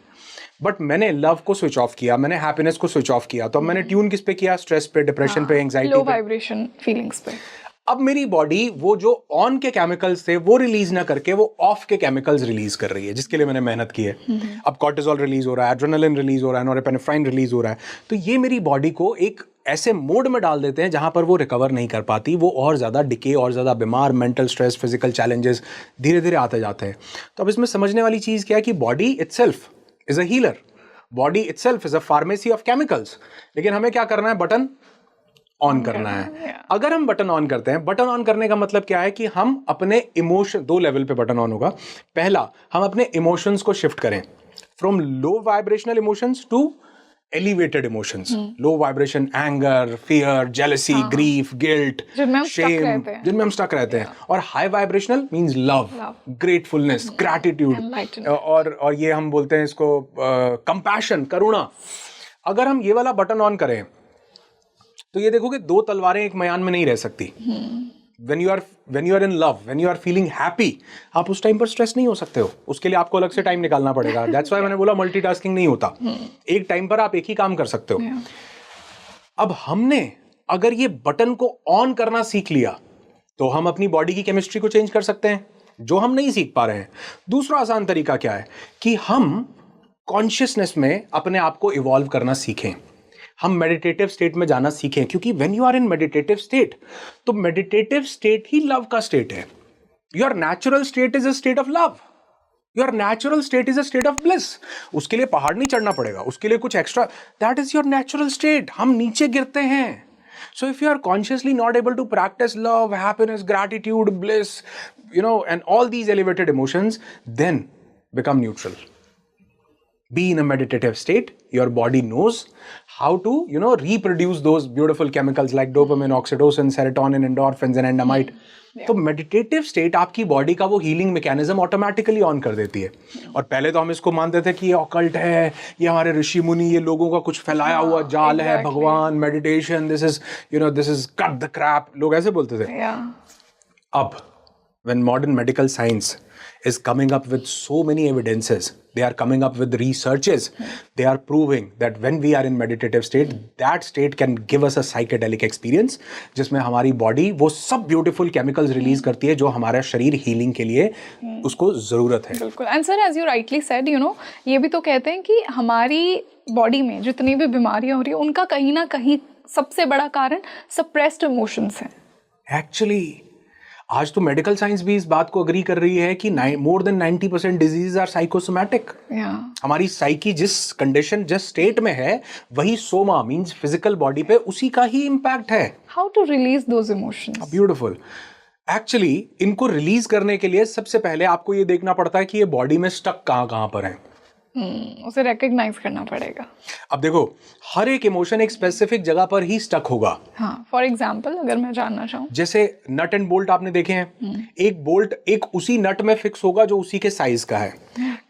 But मैंने लव को स्विच ऑफ किया, मैंने हैप्पीनेस को स्विच ऑफ किया, तो अब मैंने ट्यून किस पे किया, स्ट्रेस पे, डिप्रेशन पे, एंग्जाइटी पे, लो वाइब्रेशन फीलिंग्स पे। अब मेरी बॉडी वो जो ऑन के केमिकल्स थे वो रिलीज ना करके वो ऑफ के केमिकल्स रिलीज कर रही है, जिसके लिए मैंने मेहनत की है। अब कॉर्टिसोल रिलीज हो रहा है, एड्रेनालिन रिलीज हो रहा है, नॉरेपेनेफ्राइन रिलीज हो रहा है। तो ये मेरी बॉडी को एक ऐसे मोड में डाल देते हैं जहां पर वो रिकवर नहीं कर पाती, वो और ज्यादा डिके, और ज्यादा बीमार, मेंटल स्ट्रेस, फिजिकल चैलेंजेस धीरे धीरे आते जाते हैं। तो अब इसमें समझने वाली चीज क्या है कि body itself is a healer, body itself is a pharmacy of chemicals. लेकिन हमें क्या करना है, बटन ऑन करना है। अगर हम बटन ऑन करते हैं, बटन ऑन करने का मतलब क्या है कि हम अपने इमोशन, 2 लेवल पे बटन ऑन होगा। पहला, हम अपने इमोशंस को शिफ्ट करें from low vibrational emotions to elevated emotions, low vibration anger, fear, jealousy, grief, guilt, shame, जिनमें हम stuck रहते हैं. और high vibrational means love, gratefulness, gratitude, और ये हम बोलते हैं इसको compassion, करुणा. अगर हम ये वाला बटन ऑन करें तो ये देखो कि दो तलवारें एक मयान में नहीं रह सकती. When you are in love, when you are feeling happy, आप उस टाइम पर स्ट्रेस नहीं हो सकते हो. उसके लिए आपको अलग से टाइम निकालना पड़ेगा. That's why मैंने बोला मल्टीटास्किंग नहीं होता. एक टाइम पर आप एक ही काम कर सकते हो. अब हमने अगर ये बटन को ऑन करना सीख लिया तो हम अपनी बॉडी की केमिस्ट्री को चेंज कर सकते हैं, जो हम नहीं सीख पा रहे हैं. दूसरा आसान तरीका क्या है कि हम कॉन्शियसनेस में अपने आप को इवॉल्व करना सीखें. हम मेडिटेटिव स्टेट में जाना सीखें, क्योंकि when you are in meditative state तो मेडिटेटिव स्टेट ही लव का स्टेट है. Your natural state is a state of love. Your natural state is a state of bliss. उसके लिए पहाड़ नहीं चढ़ना पड़ेगा, उसके लिए कुछ extra. That is your natural state. हम नीचे गिरते हैं. So if you are consciously not able to practice love, happiness, gratitude, bliss, and all these elevated emotions, then become neutral. Be in a meditative state. Your body knows how to, reproduce those beautiful chemicals like dopamine, oxytocin, serotonin, endorphins, and andamide. तो meditative state आपकी body का वो healing mechanism automatically on कर देती है. और पहले तो हम इसको मानते थे कि ये ऑकल्ट है, ये हमारे ऋषि मुनि, ये लोगों का कुछ फैलाया हुआ जाल है, भगवान, meditation, this is cut the crap, लोग ऐसे बोलते थे. अब when modern medical science is coming up with so many evidences, they are coming up with researches, they are proving that when we are in meditative state, that state can give us a psychedelic experience, जिसमें हमारी body वो सब beautiful chemicals release करती है जो हमारा शरीर healing के लिए उसको जरूरत है. बिल्कुल. And sir, as you rightly said, ये भी तो कहते हैं कि हमारी बॉडी में जितनी भी बीमारियां हो रही है उनका कहीं ना कहीं सबसे बड़ा कारण सप्रेस्ड इमोशंस हैं. एक्चुअली आज तो मेडिकल साइंस भी इस बात को अग्री कर रही है कि more than 90% disease are psychosomatic. हमारी साइकी जिस कंडीशन, जिस स्टेट में है, वही सोमा मींस फिजिकल बॉडी पे उसी का ही इम्पैक्ट है. How to release those emotions? Beautiful. Actually इनको रिलीज करने के लिए सबसे पहले आपको ये देखना पड़ता है कि ये बॉडी में स्टक कहाँ पर है. उसे रिकॉग्नाइज करना पड़ेगा. अब देखो, हर एक इमोशन एक स्पेसिफिक जगह पर ही स्टक होगा. हाँ, फॉर एग्जांपल अगर मैं जानना चाहूँ, जैसे नट एंड बोल्ट आपने देखे हैं, एक बोल्ट एक उसी नट में फिक्स होगा जो उसी के साइज का है.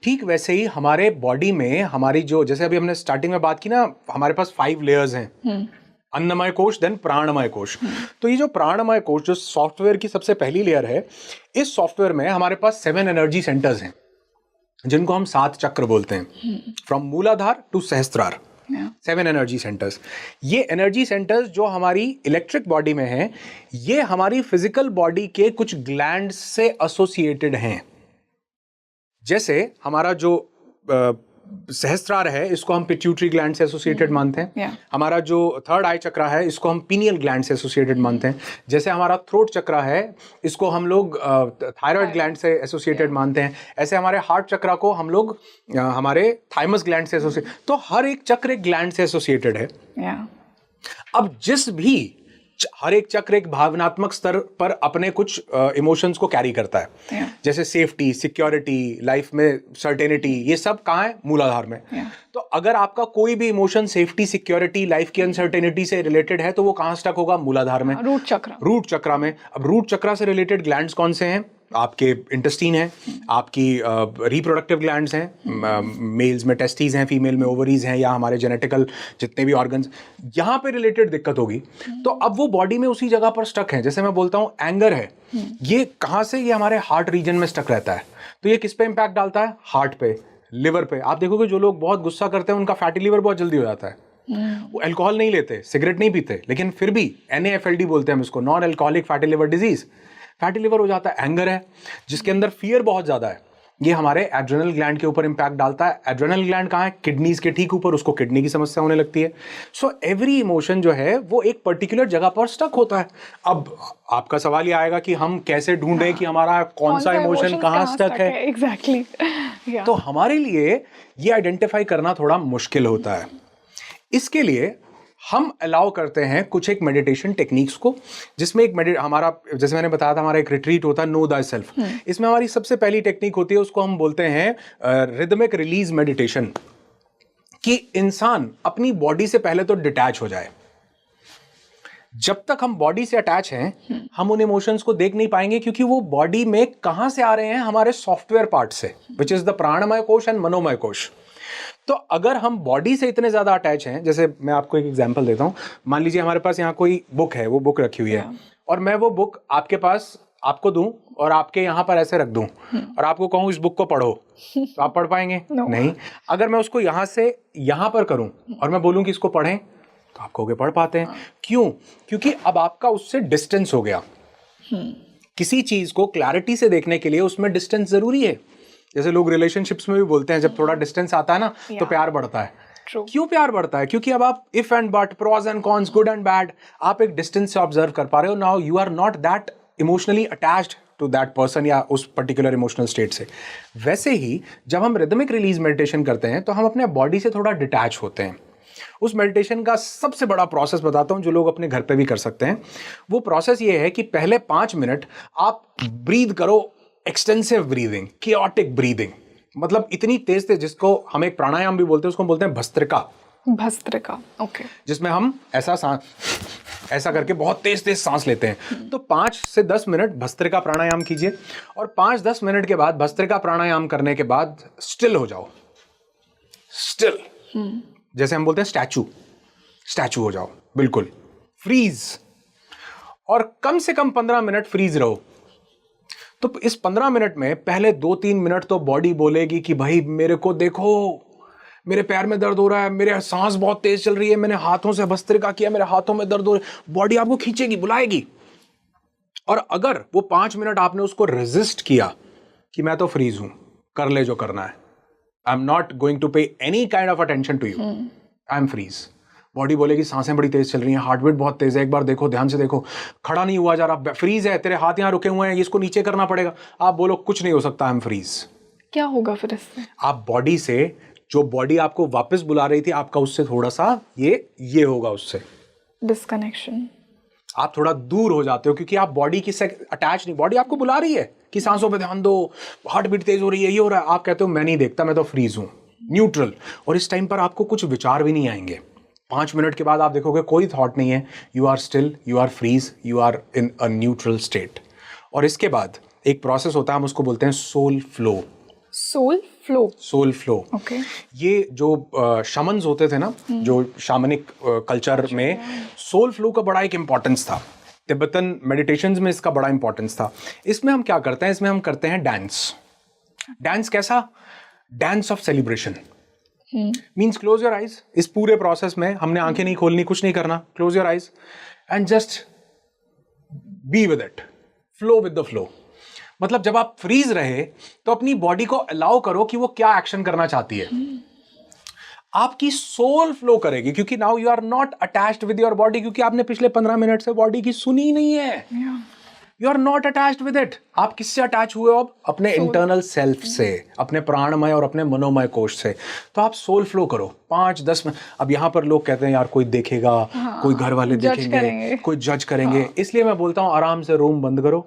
ठीक वैसे ही हमारे बॉडी में हमारी जो, जैसे अभी हमने स्टार्टिंग में बात की ना, हमारे पास 5 लेयर्स हैं. अन्नमय कोश, देन प्राणमय कोश. तो ये जो प्राणमय कोश, जो सॉफ्टवेयर की सबसे पहली लेयर है, इस सॉफ्टवेयर में हमारे पास 7 एनर्जी सेंटर्स हैं जिनको हम 7 चक्र बोलते हैं. फ्रॉम मूलाधार टू सहस्त्रार, 7 एनर्जी सेंटर्स. ये एनर्जी सेंटर्स जो हमारी इलेक्ट्रिक बॉडी में हैं, ये हमारी फिजिकल बॉडी के कुछ ग्लैंड से एसोसिएटेड हैं. जैसे हमारा जो सहस्त्रार है, इसको हम पिट्यूटरी ग्लैंड से एसोसिएटेड मानते हैं. हमारा जो थर्ड आई चक्र है, इसको हम पीनियल ग्लैंड से एसोसिएटेड मानते हैं. जैसे हमारा थ्रोट चक्र है, इसको हम लोग थायराइड ग्लैंड से एसोसिएटेड मानते हैं. ऐसे हमारे हार्ट चक्र को हम लोग हमारे थाइमस ग्लैंड से एसोसिएट. तो हर एक चक्र एक ग्लैंड से एसोसिएटेड है. अब हर एक चक्र एक भावनात्मक स्तर पर अपने कुछ इमोशंस को कैरी करता है. जैसे सेफ्टी, सिक्योरिटी, लाइफ में सर्टेनिटी, ये सब कहाँ है? मूलाधार में. तो अगर आपका कोई भी इमोशन सेफ्टी, सिक्योरिटी, लाइफ की अनसर्टेनिटी से रिलेटेड है तो वो कहाँ स्टक होगा? मूलाधार में, रूट चक्र में. अब रूट चक्र से रिलेटेड ग्लैंड्स कौन से हैं? आपके इंटेस्टाइन है, आपकी रिप्रोडक्टिव ग्लैंड्स हैं, मेल्स में टेस्टिस हैं, फीमेल में ओवरीज हैं, या हमारे जेनेटिकल जितने भी ऑर्गन्स, यहाँ पे रिलेटेड दिक्कत होगी. तो अब वो बॉडी में उसी जगह पर स्टक है. जैसे मैं बोलता हूँ एंगर है, ये कहाँ से? ये हमारे हार्ट रीजन में स्टक रहता है. तो ये किस पे इंपैक्ट डालता है? हार्ट पे, लिवर पे. आप देखोगे जो लोग बहुत गुस्सा करते हैं उनका फैटी लिवर बहुत जल्दी हो जाता है. वो अल्कोहल नहीं लेते, सिगरेट नहीं पीते, लेकिन फिर भी NAFLD बोलते हैं हम इसको, non alcoholic fatty liver disease. Fatty liver हो जाता है. एंगर है, जिसके अंदर फियर बहुत ज्यादा है, ये हमारे एड्रेनल ग्लैंड के ऊपर इंपैक्ट डालता है. एड्रेनल ग्लैंड कहाँ है? किडनीज के ठीक ऊपर, उसको किडनी की समस्या होने लगती है. सो एवरी इमोशन जो है वो एक पर्टिकुलर जगह पर स्टक होता है. अब आपका सवाल ये आएगा कि हम कैसे ढूंढें कि हमारा कौन सा इमोशन कहाँ स्टक है. एग्जैक्टली. तो हमारे लिए ये आइडेंटिफाई करना थोड़ा मुश्किल होता है. इसके लिए हम अलाउ करते हैं कुछ एक मेडिटेशन टेक्निक्स को, जिसमें एक हमारा, जैसे मैंने बताया था, हमारा एक रिट्रीट होता है नो दाई सेल्फ. इसमें हमारी सबसे पहली टेक्निक होती है, उसको हम बोलते हैं रिदमिक रिलीज मेडिटेशन. कि इंसान अपनी बॉडी से पहले तो डिटैच हो जाए। जब तक हम बॉडी से अटैच हैं हम उन इमोशंस को देख नहीं पाएंगे, क्योंकि वो बॉडी में कहां से आ रहे हैं, हमारे सॉफ्टवेयर पार्ट से, विच इज द प्राणमय कोश एंड मनोमय कोश। तो अगर हम बॉडी से इतने ज्यादा अटैच हैं, जैसे मैं आपको एक एग्जांपल देता हूं, मान लीजिए हमारे पास यहाँ कोई बुक है, वो बुक रखी हुई है और मैं वो बुक आपके पास आपको दूं और आपके यहाँ पर ऐसे रख दूं और आपको कहूं इस बुक को पढ़ो, तो आप पढ़ पाएंगे? नहीं। अगर मैं उसको यहाँ से यहाँ पर करूं और मैं बोलूं कि इसको पढ़ें, तो आप कहोगे पढ़ पाते हैं। क्यों? क्योंकि अब आपका उससे डिस्टेंस हो गया। किसी चीज को क्लैरिटी से देखने के लिए उसमें डिस्टेंस जरूरी है। जैसे लोग रिलेशनशिप्स में भी बोलते हैं, जब थोड़ा डिस्टेंस आता है ना तो प्यार बढ़ता है। क्यों प्यार बढ़ता है? क्योंकि अब आप if and but, pros and cons, good and bad, आप एक डिस्टेंस से ऑब्जर्व कर पा रहे हो। Now you are not that emotionally attached to that person या उस पर्टिकुलर इमोशनल स्टेट से। वैसे ही जब हम रिदमिक रिलीज मेडिटेशन करते हैं तो हम अपने बॉडी से थोड़ा डिटैच होते हैं। उस मेडिटेशन का सबसे बड़ा प्रोसेस बताता हूं जो लोग अपने घर पे भी कर सकते हैं। वो प्रोसेस ये है कि पहले 5 मिनट आप ब्रीद करो, एक्सटेंसिव ब्रीदिंग, कियोटिक ब्रीदिंग, मतलब इतनी तेज तेज, जिसको हम एक प्राणायाम भी बोलते हैं, उसको बोलते हैं भस्त्रिका। भस्त्रिका, ओके। जिसमें हम ऐसा करके बहुत तेज तेज सांस लेते हैं। तो 5 से 10 मिनट भस्त्रिका प्राणायाम कीजिए और 5-10 मिनट के बाद भस्त्रिका प्राणायाम करने के बाद स्टिल हो जाओ। स्टिल, जैसे हम बोलते हैं स्टैचू हो जाओ, बिल्कुल फ्रीज। और कम से कम 15 मिनट फ्रीज रहो। तो इस 15 मिनट में पहले 2-3 मिनट तो बॉडी बोलेगी कि भाई मेरे को देखो, मेरे पैर में दर्द हो रहा है, मेरे सांस बहुत तेज चल रही है, मैंने हाथों से भस्त्रिका किया, मेरे हाथों में दर्द हो रहा है। बॉडी आपको खींचेगी, बुलाएगी। और अगर वो 5 मिनट आपने उसको रेजिस्ट किया कि मैं तो फ्रीज हूं, कर ले जो करना है, I am not going to pay any kind of attention to you, I am freeze. Body बोलेगी सांसें बड़ी तेज चल रही हैं, हार्ट बीट बहुत तेज है, एक बार देखो, ध्यान से देखो, खड़ा नहीं हुआ जा रहा, फ्रीज है, तेरे हाथ यहाँ रुके हुए हैं, इसको नीचे करना पड़ेगा। आप बोलो कुछ नहीं हो सकता, आई एम फ्रीज। क्या होगा फिर इससे? आप बॉडी से, जो बॉडी आपको वापस बुला रही थी, आपका उससे थोड़ा सा ये होगा, उससे डिस्कनेक्शन। आप थोड़ा दूर हो जाते हो, क्योंकि आप बॉडी की से अटैच नहीं, बॉडी आपको बुला रही है कि सांसों पे ध्यान दो, हार्ट बीट तेज हो रही है, ये हो रहा है, आप कहते हो मैं नहीं देखता, मैं तो फ्रीज हूं, न्यूट्रल। और इस टाइम पर आपको कुछ विचार भी नहीं आएंगे। 5 मिनट के बाद आप देखोगे कोई थॉट नहीं है, you are still, you are freeze, you are in a neutral state. और इसके बाद एक प्रोसेस होता है, हम उसको बोलते हैं soul flow. Soul flow, okay. ये जो शमन्स होते थे ना, जो शामनिक कल्चर में सोल फ्लो का बड़ा एक इंपॉर्टेंस था। तिब्बतन मेडिटेशंस में इसका बड़ा इंपॉर्टेंस था। इसमें हम क्या करते हैं? इसमें हम करते हैं डांस। कैसा? Dance of celebration. Means close your eyes. इस पूरे प्रोसेस में हमने आंखें नहीं खोलनी, कुछ नहीं करना, close your eyes and just be with it, flow with the flow. मतलब जब आप फ्रीज रहे तो अपनी बॉडी को अलाउ करो कि वो क्या एक्शन करना चाहती है। आपकी सोल फ्लो करेगी, क्योंकि now you are not attached with your body, क्योंकि आपने पिछले 15 मिनट से बॉडी की सुनी नहीं है। You are not attached with it. आप किससे अटैच हुए हो अब? अपने इंटरनल सेल्फ से, अपने प्राणमय और अपने मनोमय कोश से। तो आप सोल फ्लो करो 5-10 मिनट। अब यहां पर लोग कहते हैं यार कोई देखेगा, कोई घर वाले देखेंगे, कोई जज करेंगे। इसलिए मैं बोलता हूं आराम से रूम बंद करो,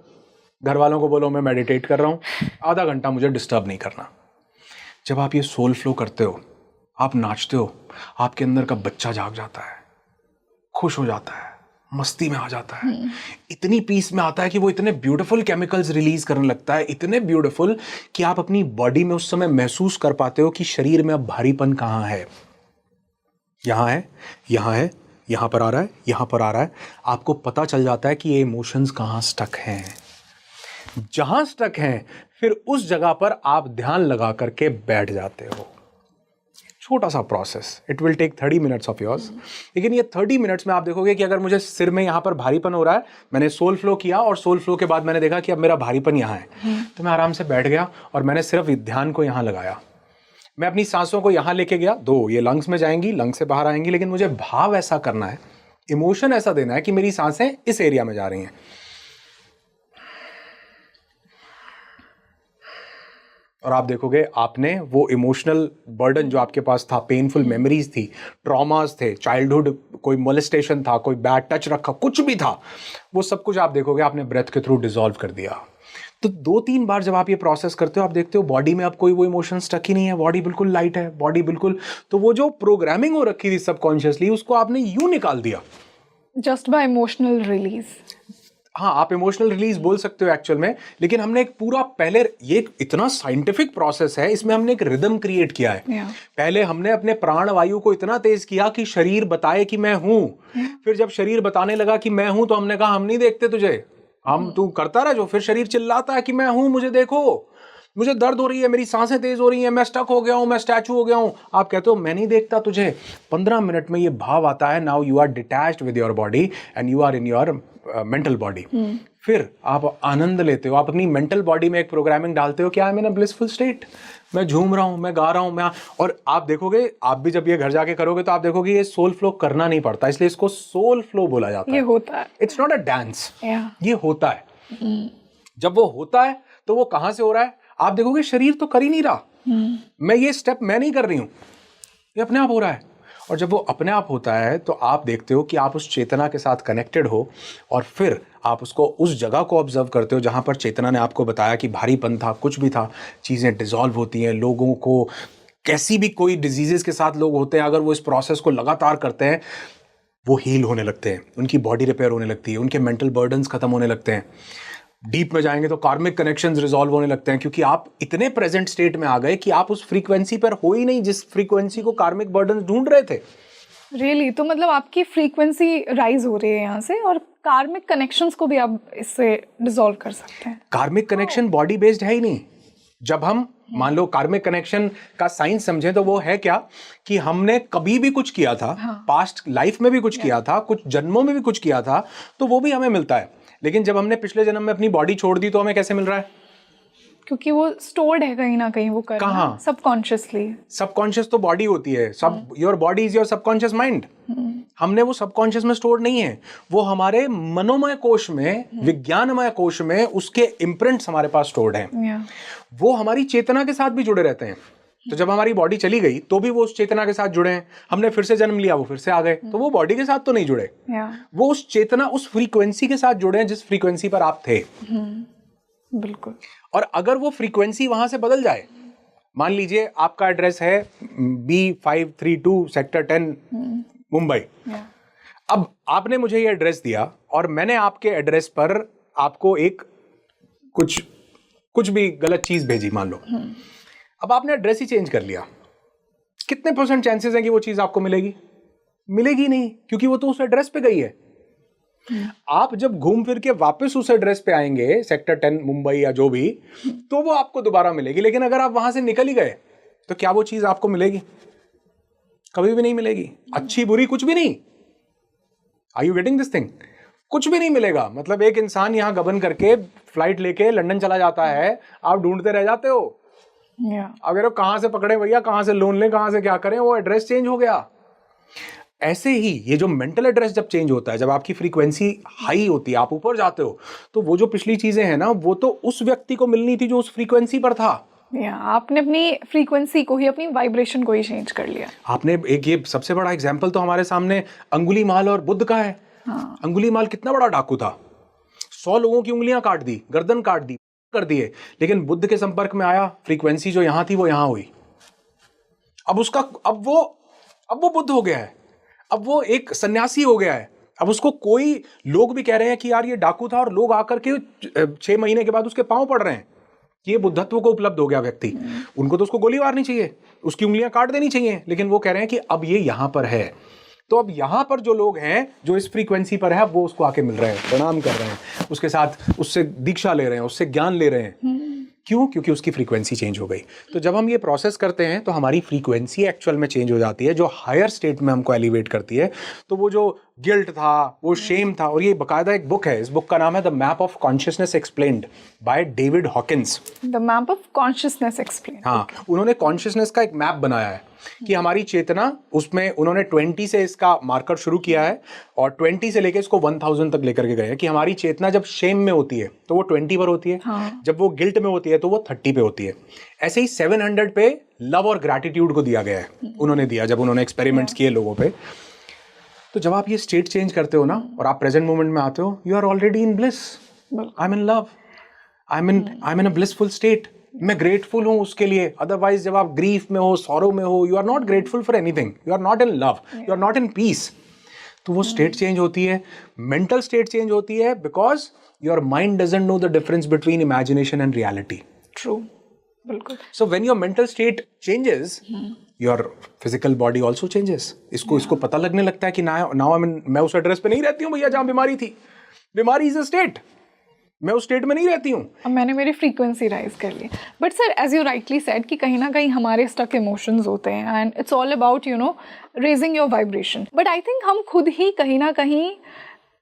घर वालों को बोलो मैं मेडिटेट कर रहा हूं, आधा घंटा मुझे डिस्टर्ब नहीं करना। जब आप ये सोल फ्लो करते हो, आप नाचते हो, आपके अंदर का बच्चा जाग जाता है, खुश हो जाता है, मस्ती में आ जाता है, इतनी पीस में आता है कि वो इतने ब्यूटीफुल केमिकल्स रिलीज करने लगता है, इतने ब्यूटीफुल कि आप अपनी बॉडी में उस समय महसूस कर पाते हो कि शरीर में अब भारीपन कहाँ है, यहाँ है, यहाँ है, यहाँ पर आ रहा है, यहाँ पर आ रहा है। आपको पता चल जाता है कि ये इमोशंस कहाँ स्टक हैं। जहां स्टक हैं, फिर उस जगह पर आप ध्यान लगा करके बैठ जाते हो। छोटा सा process, it will take 30 minutes of yours. लेकिन ये 30 मिनट्स में आप देखोगे कि अगर मुझे सिर में यहाँ पर भारीपन हो रहा है, मैंने सोल फ्लो किया और सोल फ्लो के बाद मैंने देखा कि अब मेरा भारीपन यहाँ है, तो मैं आराम से बैठ गया और मैंने सिर्फ ध्यान को यहाँ लगाया। मैं अपनी सांसों को यहाँ लेके गया, ये लंग्स में जाएंगी, लंग्स से बाहर आएंगी, लेकिन मुझे भाव ऐसा करना है, इमोशन ऐसा देना है कि मेरी सांसें इस एरिया में जा रही हैं। और आप देखोगे आपने वो इमोशनल बर्डन जो आपके पास था, पेनफुल मेमोरीज थी, ट्रॉमास थे, चाइल्डहुड कोई मोलेस्टेशन था, कोई बैड टच रखा, कुछ भी था, वो सब कुछ आप देखोगे आपने ब्रेथ के थ्रू डिसॉल्व कर दिया। तो 2-3 बार जब आप ये प्रोसेस करते हो, आप देखते हो बॉडी में अब कोई वो इमोशन स्टक ही नहीं है, बॉडी बिल्कुल लाइट है, बॉडी बिल्कुल, तो वो जो प्रोग्रामिंग हो रखी थी सबकॉन्शियसली, उसको आपने यूं निकाल दिया जस्ट बाय इमोशनल रिलीज। हाँ, आप इमोशनल रिलीज बोल सकते हो एक्चुअल में, लेकिन हमने एक पूरा पहले, ये इतना साइंटिफिक प्रोसेस है, इसमें हमने एक रिदम क्रिएट किया है। पहले हमने अपने प्राण वायु को इतना तेज किया कि शरीर बताए कि मैं हूं। फिर जब शरीर बताने लगा कि मैं हूं, तो हमने कहा हम नहीं देखते तुझे, हम तू करता रह जो। फिर शरीर चिल्लाता है कि मैं हूं, मुझे देखो, मुझे दर्द हो रही है, मेरी सांसें तेज हो रही हैं, मैं स्टक हो गया हूं, मैं स्टैचू हो गया हूं। आप कहते हो मैं नहीं देखता तुझे। 15 मिनट में ये भाव आता है, now you are detached with your body and you are in your mental body. फिर आप आनंद लेते हो, आप अपनी मेंटल बॉडी में एक प्रोग्रामिंग डालते हो कि आई am in a blissful state, मैं झूम रहा हूं, मैं गा रहा हूं, मैं। और आप देखोगे, आप भी जब ये घर जाके करोगे तो आप देखोगे ये सोल फ्लो करना नहीं पड़ता, इसलिए इसको सोल फ्लो बोला जाता है। ये होता है, इट्स नॉट अ डांस, ये होता है। जब वो होता है तो वो कहां से हो रहा है? आप देखोगे शरीर तो कर ही नहीं रहा, मैं ये स्टेप मैं नहीं कर रही हूं, ये अपने आप हो रहा है। और जब वो अपने आप होता है तो आप देखते हो कि आप उस चेतना के साथ कनेक्टेड हो, और फिर आप उसको उस जगह को ऑब्जर्व करते हो जहां पर चेतना ने आपको बताया कि भारीपन था, कुछ भी था, चीजें डिसॉल्व होती हैं। लोगों को कैसी भी कोई डिजीजेस के साथ लोग होते हैं, अगर वो इस प्रोसेस को लगातार करते हैं, वो हील होने लगते हैं, उनकी बॉडी रिपेयर होने लगती है, उनके मेंटल बर्डन्स खत्म होने लगते हैं। डीप में जाएंगे तो कार्मिक कनेक्शंस रिजॉल्व होने लगते हैं, क्योंकि आप इतने प्रेजेंट स्टेट में आ गए कि आप उस फ्रीक्वेंसी पर हो ही नहीं जिस फ्रीक्वेंसी को कार्मिक बर्डन्स ढूंढ रहे थे। रियली तो मतलब आपकी फ्रीक्वेंसी राइज हो रही है यहाँ से, और कार्मिक कनेक्शंस को भी आप इससे डिसॉल्व कर सकते हैं। कार्मिक कनेक्शन बॉडी बेस्ड है ही नहीं। जब हम मान लो कार्मिक कनेक्शन का साइंस समझें तो वो है क्या, कि हमने कभी भी कुछ किया था, पास्ट लाइफ में भी कुछ किया था, कुछ जन्मों में भी कुछ किया था, तो वो भी हमें मिलता है। लेकिन जब हमने पिछले जन्म में अपनी बॉडी छोड़ दी तो हमें कैसे मिल रहा है? क्योंकि वो स्टोर्ड है कहीं ना कहीं, वो करना कहाँ? सबकॉन्शियसली। सबकॉन्शियस तो बॉडी होती है, सब your body is your subconscious mind. हमने वो सबकॉन्शियस में स्टोर नहीं है, वो हमारे मनोमय कोश में, विज्ञानमय कोश में उसके इम्प्रिंट्स हमारे पास स्टोर्ड हैं। वो हमारी चेतना के साथ भी जुड़े रहते हैं। तो जब हमारी बॉडी चली गई तो भी वो उस चेतना के साथ जुड़े हैं। हमने फिर से जन्म लिया, वो फिर से आ गए, तो वो बॉडी के साथ तो नहीं जुड़े, वो उस चेतना, उस फ्रीक्वेंसी के साथ जुड़े हैं जिस फ्रीक्वेंसी पर आप थे। बिल्कुल। और अगर वो फ्रीक्वेंसी वहां से बदल जाए, मान लीजिए आपका एड्रेस है B532 सेक्टर 10 मुंबई, अब आपने मुझे ये एड्रेस दिया और मैंने आपके एड्रेस पर आपको एक कुछ भी गलत चीज भेजी, मान लो। अब आपने एड्रेस ही चेंज कर लिया, कितने % चांसेस हैं कि वो चीज आपको मिलेगी? मिलेगी नहीं, क्योंकि वो तो उस एड्रेस पे गई है। आप जब घूम फिर के वापस उस एड्रेस पे आएंगे, सेक्टर 10 मुंबई या जो भी, तो वो आपको दोबारा मिलेगी। लेकिन अगर आप वहां से निकल ही गए तो क्या वो चीज आपको मिलेगी? कभी भी नहीं मिलेगी। अच्छी बुरी कुछ भी नहीं। Are you getting this thing? कुछ भी नहीं मिलेगा। मतलब एक इंसान यहां गबन करके फ्लाइट लेके लंदन चला जाता है, आप ढूंढते रह जाते हो। अगर वो कहां से पकड़े भैया, कहां से लोन लें, कहां से क्या करें, वो एड्रेस चेंज हो गया। ऐसे ही ये जो मेंटल एड्रेस जब चेंज होता है, जब आपकी फ्रीक्वेंसी हाई होती है, आप ऊपर जाते हो, तो वो जो पिछली चीजें हैं ना, वो तो उस व्यक्ति को मिलनी थी जो उस फ्रीक्वेंसी पर था। आपने अपनी फ्रीक्वेंसी को ही, अपनी वाइब्रेशन को ही चेंज कर लिया। आपने एक, ये सबसे बड़ा एग्जाम्पल तो हमारे सामने अंगुलीमाल और बुद्ध का है। अंगुलीमाल कितना बड़ा डाकू था, 100 लोगों की उंगलियां काट दी, गर्दन काट दी, कर दिए, लेकिन बुद्ध के संपर्क में आया, फ्रीक्वेंसी जो यहां थी वो यहां हुई। अब वो बुद्ध हो गया है, अब वो एक सन्यासी हो गया है। अब उसको कोई, लोग भी कह रहे हैं कि यार ये डाकू था, और लोग आकर के 6 महीने के बाद उसके पांव पड़ रहे हैं कि ये बुद्धत्व को उपलब्ध हो गया व्यक्ति। उनको तो उसको गोली मारनी चाहिए, उसकी उंगलियां काट देनी चाहिए, लेकिन वो कह रहे हैं कि अब ये यहां पर है। तो अब यहां पर जो लोग हैं, जो इस फ्रीक्वेंसी पर है, वो उसको आके मिल रहे हैं, प्रणाम कर रहे हैं, उसके साथ उससे दीक्षा ले रहे हैं, उससे ज्ञान ले रहे हैं। क्यों? क्योंकि उसकी फ्रीक्वेंसी चेंज हो गई। तो जब हम ये प्रोसेस करते हैं तो हमारी फ्रीक्वेंसी एक्चुअल में चेंज हो जाती है, जो हायर स्टेट में हमको एलिवेट करती है। तो वो जो गिल्ट था, वो शेम था, और ये बकायदा एक बुक है, इस बुक का नाम है the map of consciousness explained by David Hawkins. The map of consciousness explained. हाँ, उन्होंने कॉन्शियसनेस का एक मैप बनाया है कि हमारी चेतना, उसमें उन्होंने 20 से इसका मार्कर शुरू किया है, और 20 से लेके इसको 1000 तक लेकर के गए हैं कि हमारी चेतना जब शेम में होती है तो वो 20 पर होती है। जब वो गिल्ट में होती है तो वो 30 पे होती है। ऐसे ही 700 पे लव और ग्रैटिट्यूड को दिया गया है, उन्होंने दिया जब उन्होंने एक्सपेरिमेंट्स किए लोगों पे। तो जब आप ये स्टेट चेंज करते हो ना, और आप प्रेजेंट मोमेंट में आते हो, you are already in bliss, I am in love, I am in a blissful state, मैं ग्रेटफुल हूं उसके लिए। अदरवाइज जब आप ग्रीफ में हो, सॉरो में हो, you are not grateful for anything, you are not in love, you are not in peace. तो वो स्टेट चेंज होती है, मेंटल स्टेट चेंज होती है, because your mind doesn't know the difference between imagination and reality. True, बिल्कुल। So when your mental state changes, your physical body also changes. इसको पता लगने लगता है कि नाउ मैं उस एड्रेस पे नहीं रहती हूँ भैया जहां बीमारी थी। बीमारी इज अ स्टेट, मैं उस स्टेट में नहीं रहती हूँ। अब मैंने मेरी फ्रीक्वेंसी राइज कर ली। But sir, as you rightly said कि कहीं ना कहीं हमारे स्टक इमोशंस होते हैं and it's all about raising your vibration. But I think हम खुद ही कहीं ना कहीं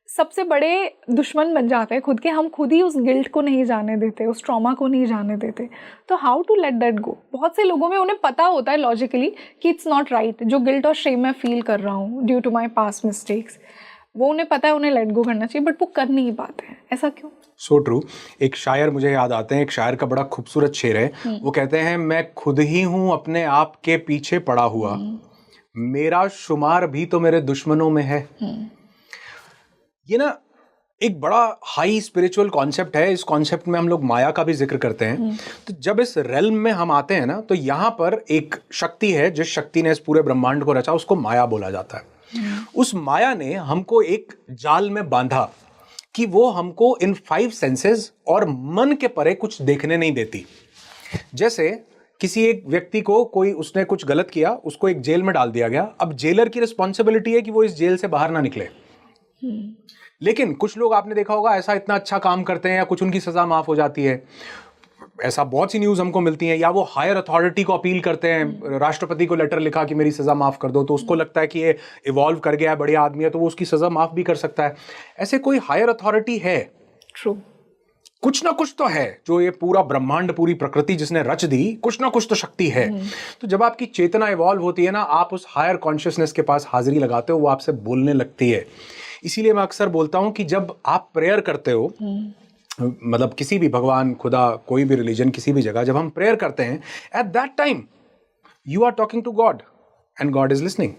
सबसे बड़े दुश्मन बन जाते हैं खुद के। हम खुद ही उस गिल्ट को नहीं जाने देते, उस ट्रॉमा को नहीं जाने देते। तो how to let that go? बहुत से लोगों में उन्हें पता होता है लॉजिकली कि इट्स नॉट राइट, जो गिल्ट और शेम मैं फील कर रहा हूँ due to my past mistakes, वो उन्हें पता है, उन्हें लेट गो करना चाहिए, बट वो कर नहीं पाते हैं। ऐसा क्यों? So true. एक शायर मुझे याद आते हैं, एक शायर का बड़ा खूबसूरत शेर है। वो कहते हैं, मैं खुद ही हूँ अपने आप के पीछे पड़ा हुआ, मेरा शुमार भी तो मेरे दुश्मनों में है। ये ना एक बड़ा हाई स्पिरिचुअल कॉन्सेप्ट है। इस कॉन्सेप्ट में हम लोग माया का भी जिक्र करते हैं। तो जब इस रेल्म में हम आते हैं ना, तो यहाँ पर एक शक्ति है, जिस शक्ति ने इस पूरे ब्रह्मांड को रचा, उसको माया बोला जाता है। उस माया ने हमको एक जाल में बांधा कि वो हमको इन 5 सेंसेस और मन के परे कुछ देखने नहीं देती। जैसे किसी एक व्यक्ति को उसने कुछ गलत किया, उसको एक जेल में डाल दिया गया। अब जेलर की रिस्पॉन्सिबिलिटी है कि वो इस जेल से बाहर ना निकले। लेकिन कुछ लोग आपने देखा होगा ऐसा इतना अच्छा काम करते हैं या कुछ उनकी सजा माफ हो जाती है। ऐसा बहुत सी न्यूज़ हमको मिलती है। या वो हायर अथॉरिटी को अपील करते हैं, राष्ट्रपति को लेटर लिखा कि मेरी सज़ा माफ़ कर दो, तो उसको लगता है कि ये इवॉल्व कर गया है, बढ़िया आदमी है, तो वो उसकी सज़ा माफ़ भी कर सकता है। ऐसे कोई हायर अथॉरिटी है? ट्रू। कुछ ना कुछ तो है, जो ये पूरा ब्रह्मांड, पूरी प्रकृति जिसने रच दी, कुछ ना कुछ तो शक्ति है। तो जब आपकी चेतना इवॉल्व होती है ना, आप उस हायर कॉन्शियसनेस के पास हाजिरी लगाते हो, वो आपसे बोलने लगती है। इसीलिए मैं अक्सर बोलता हूँ कि जब आप प्रेयर करते हो, मतलब किसी भी भगवान, खुदा, कोई भी रिलीजन, किसी भी जगह जब हम प्रेयर करते हैं, at that time you are talking to God and God is listening.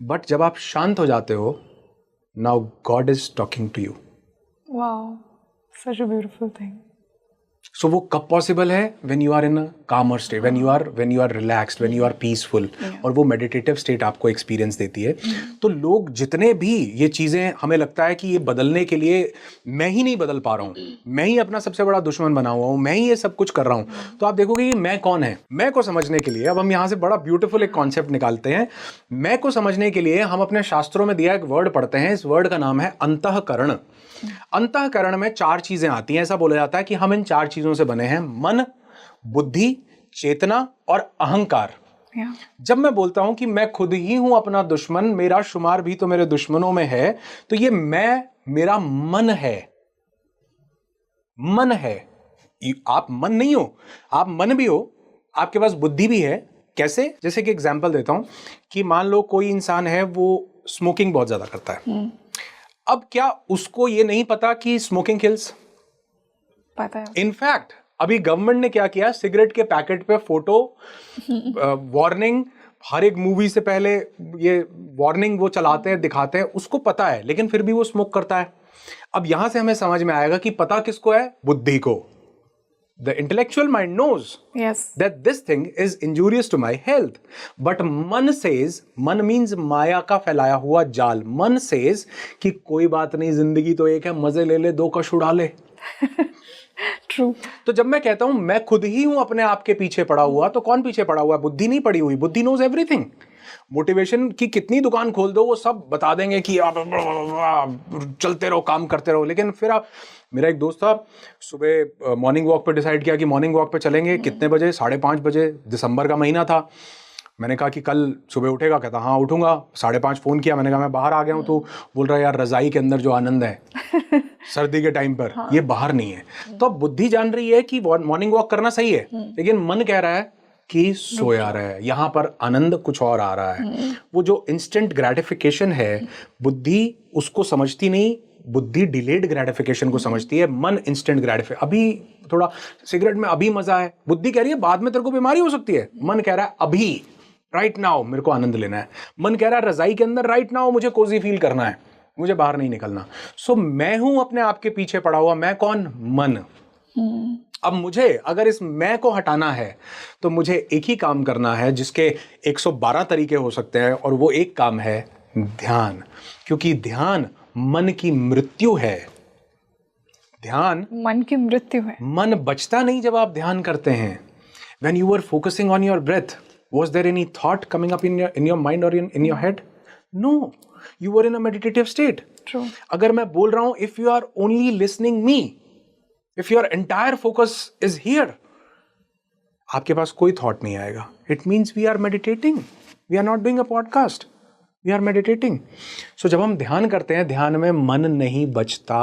But जब आप शांत हो जाते हो, now God is talking to you. Wow, such a beautiful thing. So वो कब पॉसिबल है? When you are in a calmer state, when you are relaxed, when you are peaceful. और वो मेडिटेटिव स्टेट आपको एक्सपीरियंस देती है। तो लोग जितने भी ये चीज़ें, हमें लगता है कि ये बदलने के लिए मैं ही नहीं बदल पा रहा हूँ, मैं ही अपना सबसे बड़ा दुश्मन बना हुआ हूँ, मैं ही ये सब कुछ कर रहा हूँ। तो आप देखोगे ये मैं कौन है। मैं को समझने के लिए अब हम यहाँ से बड़ा ब्यूटीफुल एक कॉन्सेप्ट निकालते हैं। मैं को समझने के लिए हम अपने शास्त्रों में दिया एक वर्ड पढ़ते हैं। इस वर्ड का नाम है अंतःकरण। अंतःकरण में 4 चीजें आती हैं। ऐसा बोला जाता है कि हम इन 4 चीजों से बने हैं: मन, बुद्धि, चेतना और अहंकार। जब मैं बोलता हूं कि मैं खुद ही हूं अपना दुश्मन, मेरा शुमार भी तो मेरे दुश्मनों में है, तो ये मैं, मेरा मन है। मन है। आप मन नहीं हो, आप मन भी हो, आपके पास बुद्धि भी है। कैसे? जैसे कि एग्जाम्पल देता हूं कि मान लो कोई इंसान है, वो स्मोकिंग बहुत ज्यादा करता है। अब क्या उसको ये नहीं पता कि स्मोकिंग किल्स? पता है। इनफैक्ट अभी गवर्नमेंट ने क्या किया, सिगरेट के पैकेट पे फोटो वार्निंग, हर एक मूवी से पहले ये वार्निंग वो चलाते हैं, दिखाते हैं। उसको पता है, लेकिन फिर भी वो स्मोक करता है। अब यहां से हमें समझ में आएगा कि पता किसको है? बुद्धि को। The intellectual mind knows that this thing is injurious to my health. But मन says, मन means माया का फैलाया हुआ जाल। मन says कि कोई बात नहीं, जिंदगी तो एक है, मजे ले ले, दो कश उड़ा ले। True. तो जब मैं कहता हूं मैं खुद ही हूं अपने आप के पीछे पड़ा हुआ, तो कौन पीछे पड़ा हुआ है? बुद्धि नहीं पड़ी हुई। बुद्धि knows everything. मोटिवेशन की कितनी दुकान खोल दो, वो सब बता देंगे कि आप चलते रहो, काम करते रहो। लेकिन फिर आप, मेरा एक दोस्त था, सुबह मॉर्निंग वॉक पे डिसाइड किया कि मॉर्निंग वॉक पे चलेंगे। कितने बजे? 5:30 बजे। दिसंबर का महीना था। मैंने कहा कि कल सुबह उठेगा? कहता हाँ उठूंगा। 5:30 फ़ोन किया, मैंने कहा मैं बाहर आ गया हूँ। तो बोल रहा है यार, रज़ाई के अंदर जो आनंद है सर्दी के टाइम पर, ये बाहर नहीं है। तो अब बुद्धि जान रही है कि मॉर्निंग वॉक करना सही है, लेकिन मन कह रहा है कि सोया रहा है। यहाँ पर आनंद कुछ और आ रहा है। वो जो इंस्टेंट ग्रेटिफिकेशन है, बुद्धि उसको समझती नहीं। बुद्धि डिलेड ग्रेटिफिकेशन को समझती है, मन इंस्टेंट ग्रेटिफिकेशन। अभी थोड़ा सिगरेट में अभी मजा है, बुद्धि कह रही है बाद में तेरे को बीमारी हो सकती है। मन कह रहा है अभी, राइट नाउ मेरे को आनंद लेना है। मन कह रहा है रजाई के अंदर राइट नाउ मुझे कोजी फील करना है, मुझे बाहर नहीं निकलना। सो मैं हूं अपने आप के पीछे पड़ा हुआ। मैं कौन? मन। अब मुझे अगर इस मैं को हटाना है तो मुझे एक ही काम करना है जिसके 112 तरीके हो सकते हैं, और वो एक काम है ध्यान। क्योंकि ध्यान मन की मृत्यु है। ध्यान मन की मृत्यु है। मन बचता नहीं जब आप ध्यान करते हैं। When you were focusing on your breath, was there any thought coming up in your mind or in your head? No, you were in a meditative state. True. अगर मैं बोल रहा हूं, if you are only listening me, if your entire focus is here, आपके पास कोई thought नहीं आएगा. It means we are meditating. We are not doing a podcast. We are meditating. So जब हम ध्यान करते हैं, ध्यान में मन नहीं बचता.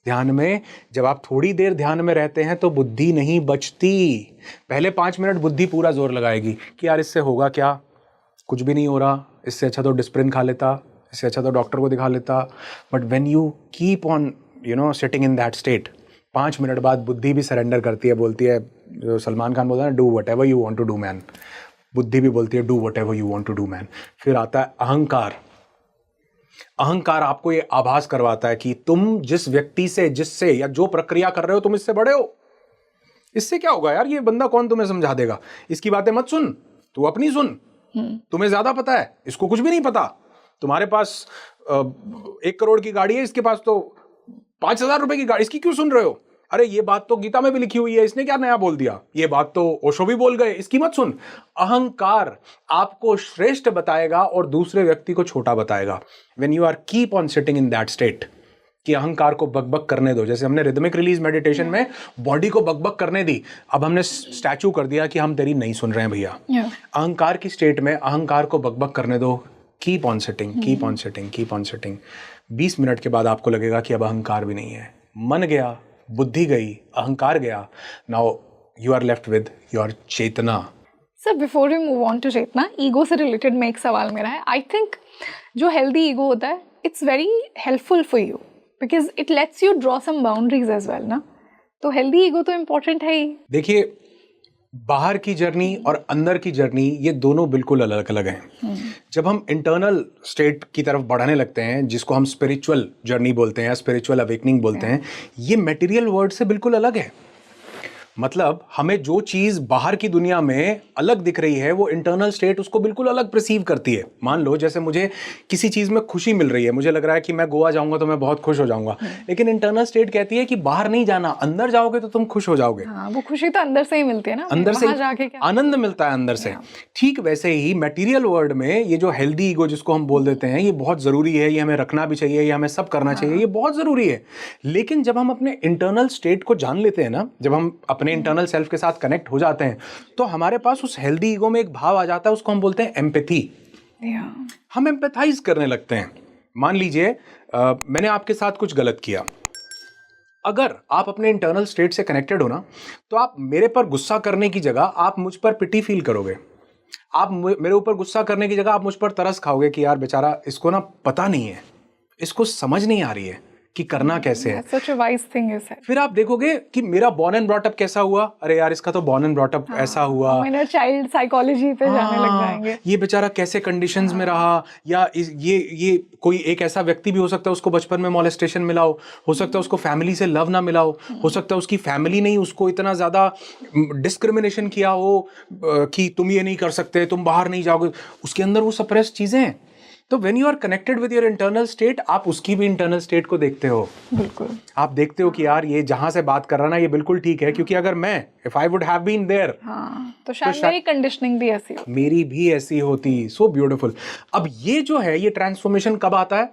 ध्यान में जब आप थोड़ी देर ध्यान में रहते हैं तो बुद्धि नहीं बचती. पहले 5 मिनट बुद्धि पूरा जोर लगाएगी कि यार इससे होगा क्या, कुछ भी नहीं हो रहा, इससे अच्छा तो डिस्प्रिन खा लेता, इससे अच्छा तो डॉक्टर को दिखा लेता. But when you keep on sitting in that state, 5 minute बाद बुद्धि भी सरेंडर करती है, बोलती है, जो सलमान खान बोलता है ना, do whatever you want to do man. बुद्धि भी बोलती है do whatever you want to do man. फिर आता है अहंकार. अहंकार आपको ये आभास करवाता है कि तुम जिस व्यक्ति से, जिससे या जो प्रक्रिया कर रहे हो, तुम इससे बड़े हो. इससे क्या होगा यार, ये बंदा कौन तुम्हें समझा देगा, इसकी बातें मत सुन, तू अपनी सुन. तुम्हें ज्यादा पता है, इसको कुछ भी नहीं पता. तुम्हारे पास 1 करोड़ की गाड़ी है, इसके पास तो 5,000 रुपए की गाड़ी, इसकी क्यों सुन रहे हो. अरे ये बात तो गीता में भी लिखी हुई है, इसने क्या नया बोल दिया, ये बात तो ओशो भी बोल गए, इसकी मत सुन. अहंकार आपको श्रेष्ठ बताएगा और दूसरे व्यक्ति को छोटा बताएगा. When you are keep on sitting in that state कि अहंकार को बकबक करने दो. जैसे हमने रिदमिक रिलीज मेडिटेशन में बॉडी को बकबक करने दी, अब हमने स्टैचू कर दिया कि हम तेरी नहीं सुन रहे हैं भैया. अहंकार की स्टेट में अहंकार को बकबक करने दो. Keep on sitting, keep on sitting, keep on sitting. 20 minute के बाद आपको लगेगा कि अब अहंकार भी नहीं है. मन गया, बुद्धि गई, अहंकार गया. Now you are left with your चेतना. Sir before we move on to चेतना, ईगो से रिलेटेड में एक सवाल मेरा है. आई थिंक जो हेल्दी ईगो होता है, it's very helpful for you because it lets you draw some boundaries as well ना. तो हेल्दी ईगो तो इम्पोर्टेंट है ही. देखिए, बाहर की जर्नी और अंदर की जर्नी, ये दोनों बिल्कुल अलग अलग हैं. जब हम इंटरनल स्टेट की तरफ बढ़ने लगते हैं, जिसको हम स्पिरिचुअल जर्नी बोलते हैं या स्पिरिचुअल अवेकनिंग बोलते हैं, ये मटेरियल वर्ड से बिल्कुल अलग है. मतलब हमें जो चीज़ बाहर की दुनिया में अलग दिख रही है, वो इंटरनल स्टेट उसको बिल्कुल अलग परसीव करती है. मान लो जैसे मुझे किसी चीज़ में खुशी मिल रही है, मुझे लग रहा है कि मैं गोवा जाऊंगा तो मैं बहुत खुश हो जाऊंगा, लेकिन इंटरनल स्टेट कहती है कि बाहर नहीं जाना, अंदर जाओगे तो तुम खुश हो जाओगे. हाँ, वो खुशी तो अंदर से ही मिलती है ना, अंदर से जाके क्या आनंद मिलता है अंदर से. ठीक वैसे ही मटेरियल वर्ल्ड में ये जो हेल्दी ईगो जिसको हम बोल देते हैं, ये बहुत ज़रूरी है, ये हमें रखना भी चाहिए, ये हमें सब करना चाहिए, ये बहुत ज़रूरी है. लेकिन जब हम अपने इंटरनल स्टेट को जान लेते हैं ना, जब हम अपने इंटरनल सेल्फ के साथ कनेक्ट हो जाते हैं, तो हमारे पास उस हेल्दी ईगो में एक भाव आ जाता है, उसको हम बोलते हैं एम्पैथी. हम एम्पैथाइज करने लगते हैं. मान लीजिए मैंने आपके साथ कुछ गलत किया. अगर आप अपने इंटरनल स्टेट से कनेक्टेड हो ना, तो आप मेरे पर गुस्सा करने की जगह आप मुझ पर पिटी फील करोगे. आप मेरे ऊपर गुस्सा करने की जगह आप मुझ पर तरस खाओगे कि यार बेचारा, इसको ना पता नहीं है, इसको समझ नहीं आ रही है कि करना कैसे है. Such a wise thing you said. फिर आप देखोगे कि मेरा बॉर्न एंड ब्रॉट अप कैसा हुआ. अरे यार, इसका तो बॉर्न एंड ब्रॉट अप ऐसा हुआ. इनर चाइल्ड साइकोलॉजी पे जाने लग जाएंगे. ये बेचारा कैसे कंडीशंस में रहा, या ये कोई एक ऐसा व्यक्ति भी हो सकता है उसको बचपन में मॉलेस्टेशन मिला हो सकता है उसको फैमिली से लव ना मिला हो सकता है उसकी फैमिली नहीं उसको इतना ज़्यादा डिस्क्रिमिनेशन किया हो कि तुम ये नहीं कर सकते, तुम बाहर नहीं जाओगे. उसके अंदर वो सप्रेस चीज़ें हैं. तो when you are connected with your internal state, आप उसकी भी इंटरनल स्टेट को देखते हो. बिल्कुल. आप देखते हो कि यार ये जहां से बात कर रहा ना, ये बिल्कुल ठीक है, क्योंकि अगर मैं if I would have been there, तो शायद मेरी कंडीशनिंग भी ऐसी होती, मेरी भी ऐसी होती. So beautiful. अब ये जो है, ये ट्रांसफॉर्मेशन कब आता है?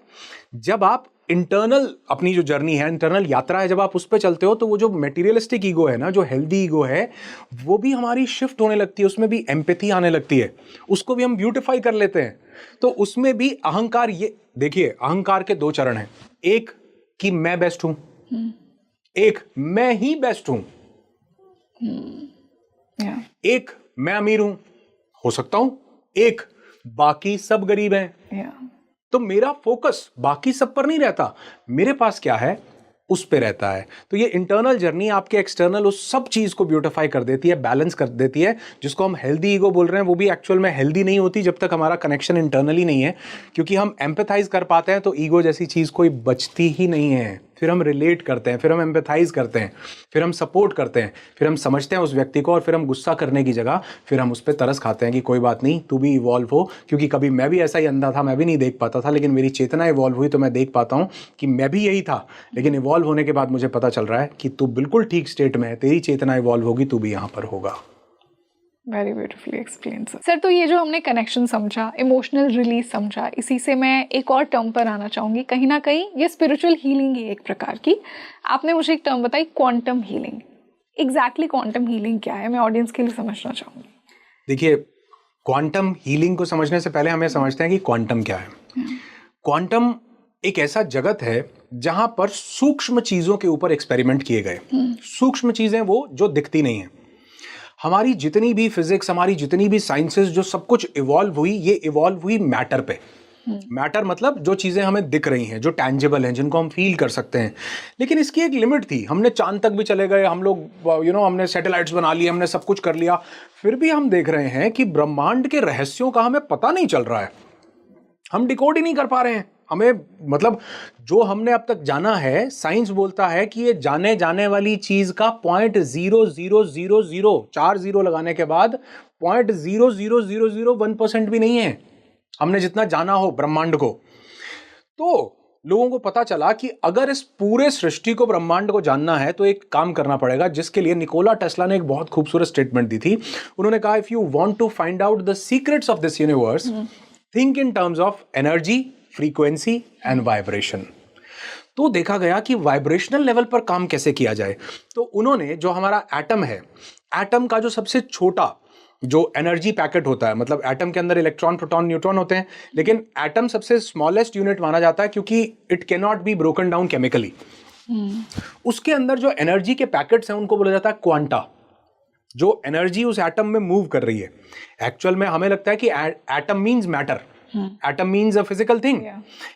जब आप इंटरनल अपनी जो जर्नी है, इंटरनल यात्रा है, जब आप उस पर चलते हो, तो वो जो मटेरियलिस्टिक ईगो है ना, जो हेल्दी ईगो है, वो भी हमारी शिफ्ट होने लगती है. उसमें भी एम्पैथी आने लगती है, उसको भी हम ब्यूटिफाई कर लेते हैं. तो उसमें भी अहंकार, ये देखिए, अहंकार के 2 चरण हैं. एक कि मैं बेस्ट हूं, एक मैं ही बेस्ट हूं, एक मैं अमीर हूं, हो सकता हूं, एक बाकी सब गरीब हैं. तो मेरा फोकस बाकी सब पर नहीं रहता, मेरे पास क्या है उस पे रहता है. तो ये इंटरनल जर्नी आपके एक्सटर्नल उस सब चीज को ब्यूटिफाई कर देती है, बैलेंस कर देती है, जिसको हम हेल्दी ईगो बोल रहे हैं. वो भी एक्चुअल में हेल्दी नहीं होती जब तक हमारा कनेक्शन इंटरनली नहीं है, क्योंकि हम एम्पैथाइज कर पाते हैं तो ईगो जैसी चीज कोई बचती ही नहीं है. फिर हम रिलेट करते हैं, फिर हम एम्पैथाइज करते हैं, फिर हम सपोर्ट करते हैं, फिर हम समझते हैं उस व्यक्ति को, और फिर हम गुस्सा करने की जगह फिर हम उस पर तरस खाते हैं कि कोई बात नहीं, तू भी इवॉल्व हो। क्योंकि कभी मैं भी ऐसा ही अंधा था, मैं भी नहीं देख पाता था, लेकिन मेरी चेतना इवॉल्व हुई तो मैं देख पाता हूँ कि मैं भी यही था, लेकिन इवॉल्व होने के बाद मुझे पता चल रहा है कि तू बिल्कुल ठीक स्टेट में है, तेरी चेतना इवॉल्व होगी, तू भी यहाँ पर होगा। Very beautifully explain sir. तो ये जो हमने कनेक्शन समझा, इमोशनल रिलीज समझा, इसी से मैं एक और टर्म पर आना चाहूँगी। कहीं ना कहीं ये स्पिरिचुअल हीलिंग ही एक प्रकार की। आपने मुझे एक टर्म बताई, quantum healing. Exactly quantum healing क्या है, मैं ऑडियंस के लिए समझना चाहूँगी। देखिए, क्वांटम हीलिंग को समझने से पहले हमें समझते हैं कि क्वांटम क्या है। क्वांटम एक ऐसा जगत है जहां पर सूक्ष्म चीजों के ऊपर एक्सपेरिमेंट किए गए। सूक्ष्म चीजें वो जो दिखती नहीं है। हमारी जितनी भी फिजिक्स, हमारी जितनी भी साइंसेस, जो सब कुछ इवॉल्व हुई, ये इवॉल्व हुई मैटर पे। मैटर मतलब जो चीजें हमें दिख रही हैं, जो टैंजिबल हैं, जिनको हम फील कर सकते हैं। लेकिन इसकी एक लिमिट थी। हमने चांद तक भी चले गए, हम लोग हमने सैटेलाइट्स बना लिए, हमने सब कुछ कर लिया, फिर भी हम देख रहे हैं कि ब्रह्मांड के रहस्यों का हमें पता नहीं चल रहा है। हम डिकोड ही नहीं कर पा रहे हैं। हमें मतलब जो हमने अब तक जाना है, साइंस बोलता है कि ये जाने जाने वाली चीज का 0.0000 4 जीरो लगाने के बाद 0.00001% भी नहीं है, हमने जितना जाना हो ब्रह्मांड को। तो लोगों को पता चला कि अगर इस पूरे सृष्टि को, ब्रह्मांड को जानना है तो एक काम करना पड़ेगा, जिसके लिए निकोला टेस्ला ने एक बहुत खूबसूरत स्टेटमेंट दी थी। उन्होंने कहा, if you want to find out the secrets of this universe, think in terms of energy, frequency and vibration. तो देखा गया कि वाइब्रेशनल लेवल पर काम कैसे किया जाए। तो उन्होंने जो हमारा एटम है, एटम का जो सबसे छोटा जो एनर्जी पैकेट होता है, मतलब एटम के अंदर इलेक्ट्रॉन, प्रोटॉन, न्यूट्रॉन होते हैं, लेकिन एटम सबसे स्मॉलेस्ट यूनिट माना जाता है क्योंकि it can not be broken down chemically. उसके अंदर जो एनर्जी के पैकेट्स हैं उनको बोला जाता है क्वांटा। जो एनर्जी उस एटम में मूव कर रही है, एक्चुअल में हमें लगता है कि atom means matter, atom means a physical thing,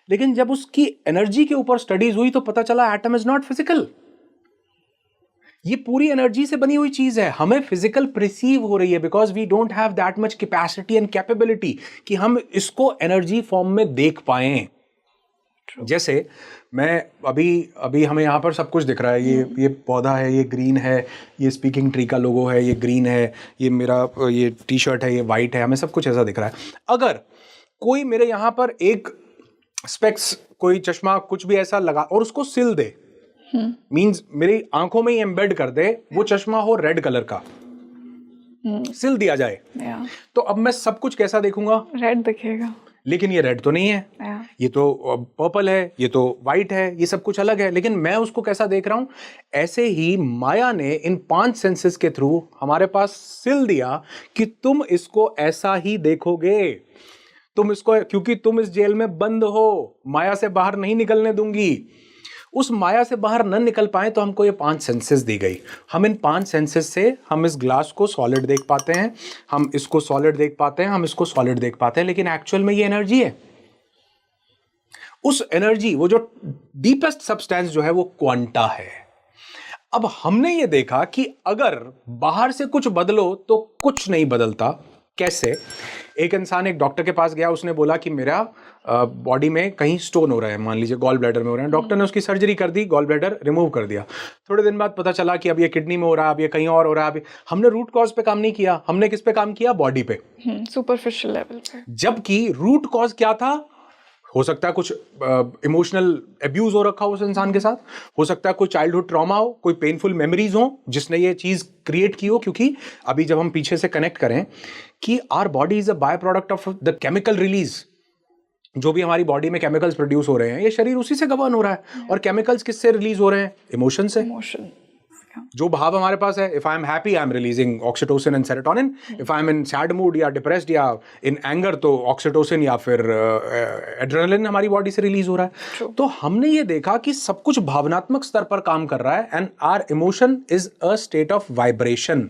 लेकिन जब उसकी एनर्जी के ऊपर स्टडीज हुई तो पता चला एटम इज नॉट फिजिकल। ये पूरी एनर्जी से बनी हुई चीज है। हमें फिजिकल प्रिसीव हो रही है because we don't have that much capacity and capability कि हम इसको एनर्जी फॉर्म में देख पाए। जैसे मैं अभी हमें यहाँ पर सब कुछ दिख रहा है, ये पौधा है, ये ग्रीन है, ये स्पीकिंग ट्री का लोगो है, ये ग्रीन है, ये मेरा ये टी शर्ट है, ये वाइट है, हमें सब कुछ ऐसा दिख रहा है। अगर कोई मेरे यहाँ पर एक स्पेक्स, कोई चश्मा, कुछ भी ऐसा लगा और उसको सिल दे, मींस मेरी आंखों में ही एम्बेड कर दे, वो चश्मा हो रेड कलर का, सिल दिया जाए, तो अब मैं सब कुछ कैसा देखूंगा? रेड दिखेगा। लेकिन ये रेड तो नहीं है, ये तो पर्पल है, ये तो वाइट है, ये सब कुछ अलग है, लेकिन मैं उसको कैसा देख रहा हूं? ऐसे ही माया ने इन 5 सेंसेस के थ्रू हमारे पास सिल दिया कि तुम इसको ऐसा ही देखोगे, तुम इसको, क्योंकि तुम इस जेल में बंद हो, माया से बाहर नहीं निकलने दूंगी। उस माया से बाहर न निकल पाए तो हमको ये 5 सेंसेस दी गई। हम इन 5 सेंसेस से हम इस ग्लास को सॉलिड देख पाते हैं, हम इसको सॉलिड देख पाते हैं, हम इसको सॉलिड देख पाते हैं, लेकिन एक्चुअल में ये एनर्जी है। उस एनर्जी, वो जो डीपेस्ट सब्सटेंस जो है वो क्वांटा है। अब हमने ये देखा कि अगर बाहर से कुछ बदलो तो कुछ नहीं बदलता। कैसे? एक इंसान एक डॉक्टर के पास गया, उसने बोला कि मेरा बॉडी में कहीं स्टोन हो रहा है, मान लीजिए गॉल ब्लैडर में हो रहा है। डॉक्टर ने उसकी सर्जरी कर दी, गॉल ब्लैडर रिमूव कर दिया। थोड़े दिन बाद पता चला कि अब ये किडनी में हो रहा है, अब ये कहीं और हो रहा है। हमने रूट कॉज पे काम नहीं किया, हमने किस पे काम किया? बॉडी पे, सुपरफिशियल लेवल पे। जबकि रूट कॉज क्या था? हो सकता है कुछ इमोशनल अब्यूज हो रखा हो उस इंसान के साथ, हो सकता है कोई चाइल्डहुड ट्रॉमा हो, कोई पेनफुल मेमोरीज हो जिसने ये चीज क्रिएट की हो। क्योंकि अभी जब हम पीछे से कनेक्ट करें कि our body is a by product of the chemical release, जो भी हमारी बॉडी में केमिकल्स प्रोड्यूस हो रहे हैं, ये शरीर उसी से गवर्न हो रहा है। और केमिकल्स किससे रिलीज हो रहे हैं? इमोशन से। इमोशन, जो भाव हमारे पास है, if I am happy I am releasing oxytocin and serotonin, if I am in sad mood या डिप्रेस्ड या इन एंगर तो ऑक्सीटोसिन या फिर एड्रेनलिन हमारी बॉडी से रिलीज हो रहा है। तो हमने ये देखा कि सब कुछ भावनात्मक स्तर पर काम कर रहा है, and our emotion is a state of vibration.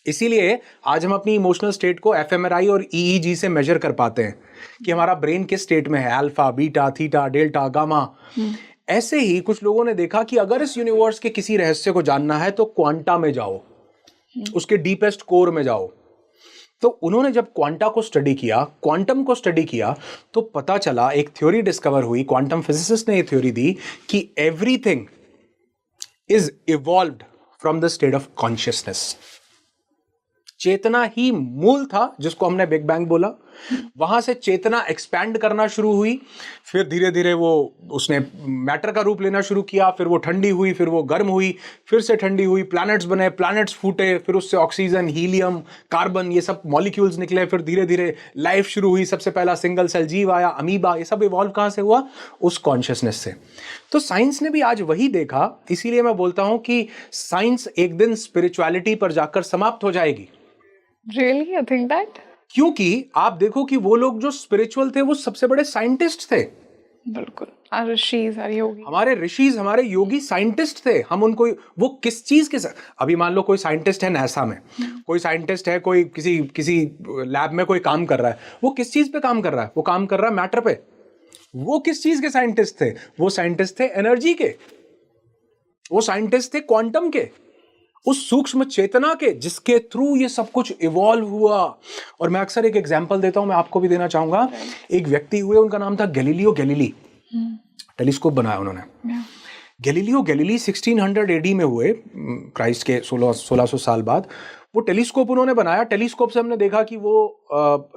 इसीलिए आज हम अपनी इमोशनल स्टेट को एफएमआरआई और ईईजी से मेजर कर पाते हैं कि हमारा ब्रेन किस स्टेट में है, alpha, beta, theta, delta, gamma. ऐसे ही कुछ लोगों ने देखा कि अगर इस यूनिवर्स के किसी रहस्य को जानना है तो क्वांटा में जाओ, उसके डीपेस्ट कोर में जाओ। तो उन्होंने जब क्वांटा को स्टडी किया, क्वांटम को स्टडी किया, तो पता चला, एक थ्योरी डिस्कवर हुई, क्वांटम फिजिसिस्ट ने ये थ्योरी दी कि everything is evolved from the state of consciousness. चेतना ही मूल था, जिसको हमने बिग बैंग बोला। वहां से चेतना एक्सपैंड करना शुरू हुई, फिर धीरे धीरे वो उसने मैटर का रूप लेना शुरू किया, फिर वो ठंडी हुई, फिर वो गर्म हुई, फिर से ठंडी हुई, प्लैनेट्स बने, प्लैनेट्स फूटे, फिर उससे ऑक्सीजन, हीलियम, कार्बन, ये सब मॉलिक्यूल्स निकले, फिर धीरे धीरे लाइफ शुरू हुई। सबसे पहला सिंगल सेल जीव आया, अमीबा, ये सब इवॉल्व कहां से हुआ? उस कॉन्शियसनेस से। तो साइंस ने भी आज वही देखा। इसीलिए मैं बोलता हूं कि साइंस एक दिन स्पिरिचुअलिटी पर जाकर समाप्त हो जाएगी। Really? You think that? क्योंकि आप देखो कि वो लोग जो स्पिरिचुअल थे वो सबसे बड़े साइंटिस्ट थे। बिल्कुल, ऋषिज, योगी, हमारे ऋषिज, हमारे योगी साइंटिस्ट थे। हम उनको, वो किस चीज के साथ, अभी मान लो कोई साइंटिस्ट है नासा में, कोई साइंटिस्ट है, कोई किसी लैब में कोई काम कर रहा है, वो किस चीज पे काम कर रहा है? वो काम कर रहा है मैटर पे। वो किस चीज के साइंटिस्ट थे? वो साइंटिस्ट थे एनर्जी के, वो साइंटिस्ट थे क्वांटम के, उस सूक्ष्म चेतना के, जिसके थ्रू ये सब कुछ इवॉल्व हुआ। और मैं अक्सर एक एग्जांपल देता हूं, मैं आपको भी देना चाहूंगा। एक व्यक्ति हुए, उनका नाम था गैलीलियो गैलीली। टेलीस्कोप बनाया उन्होंने। गैलीलियो गैलीली 1600 एडी में हुए, क्राइस्ट के 1600 साल बाद। वो टेलीस्कोप उन्होंने बनाया। टेलीस्कोप से हमने देखा कि वो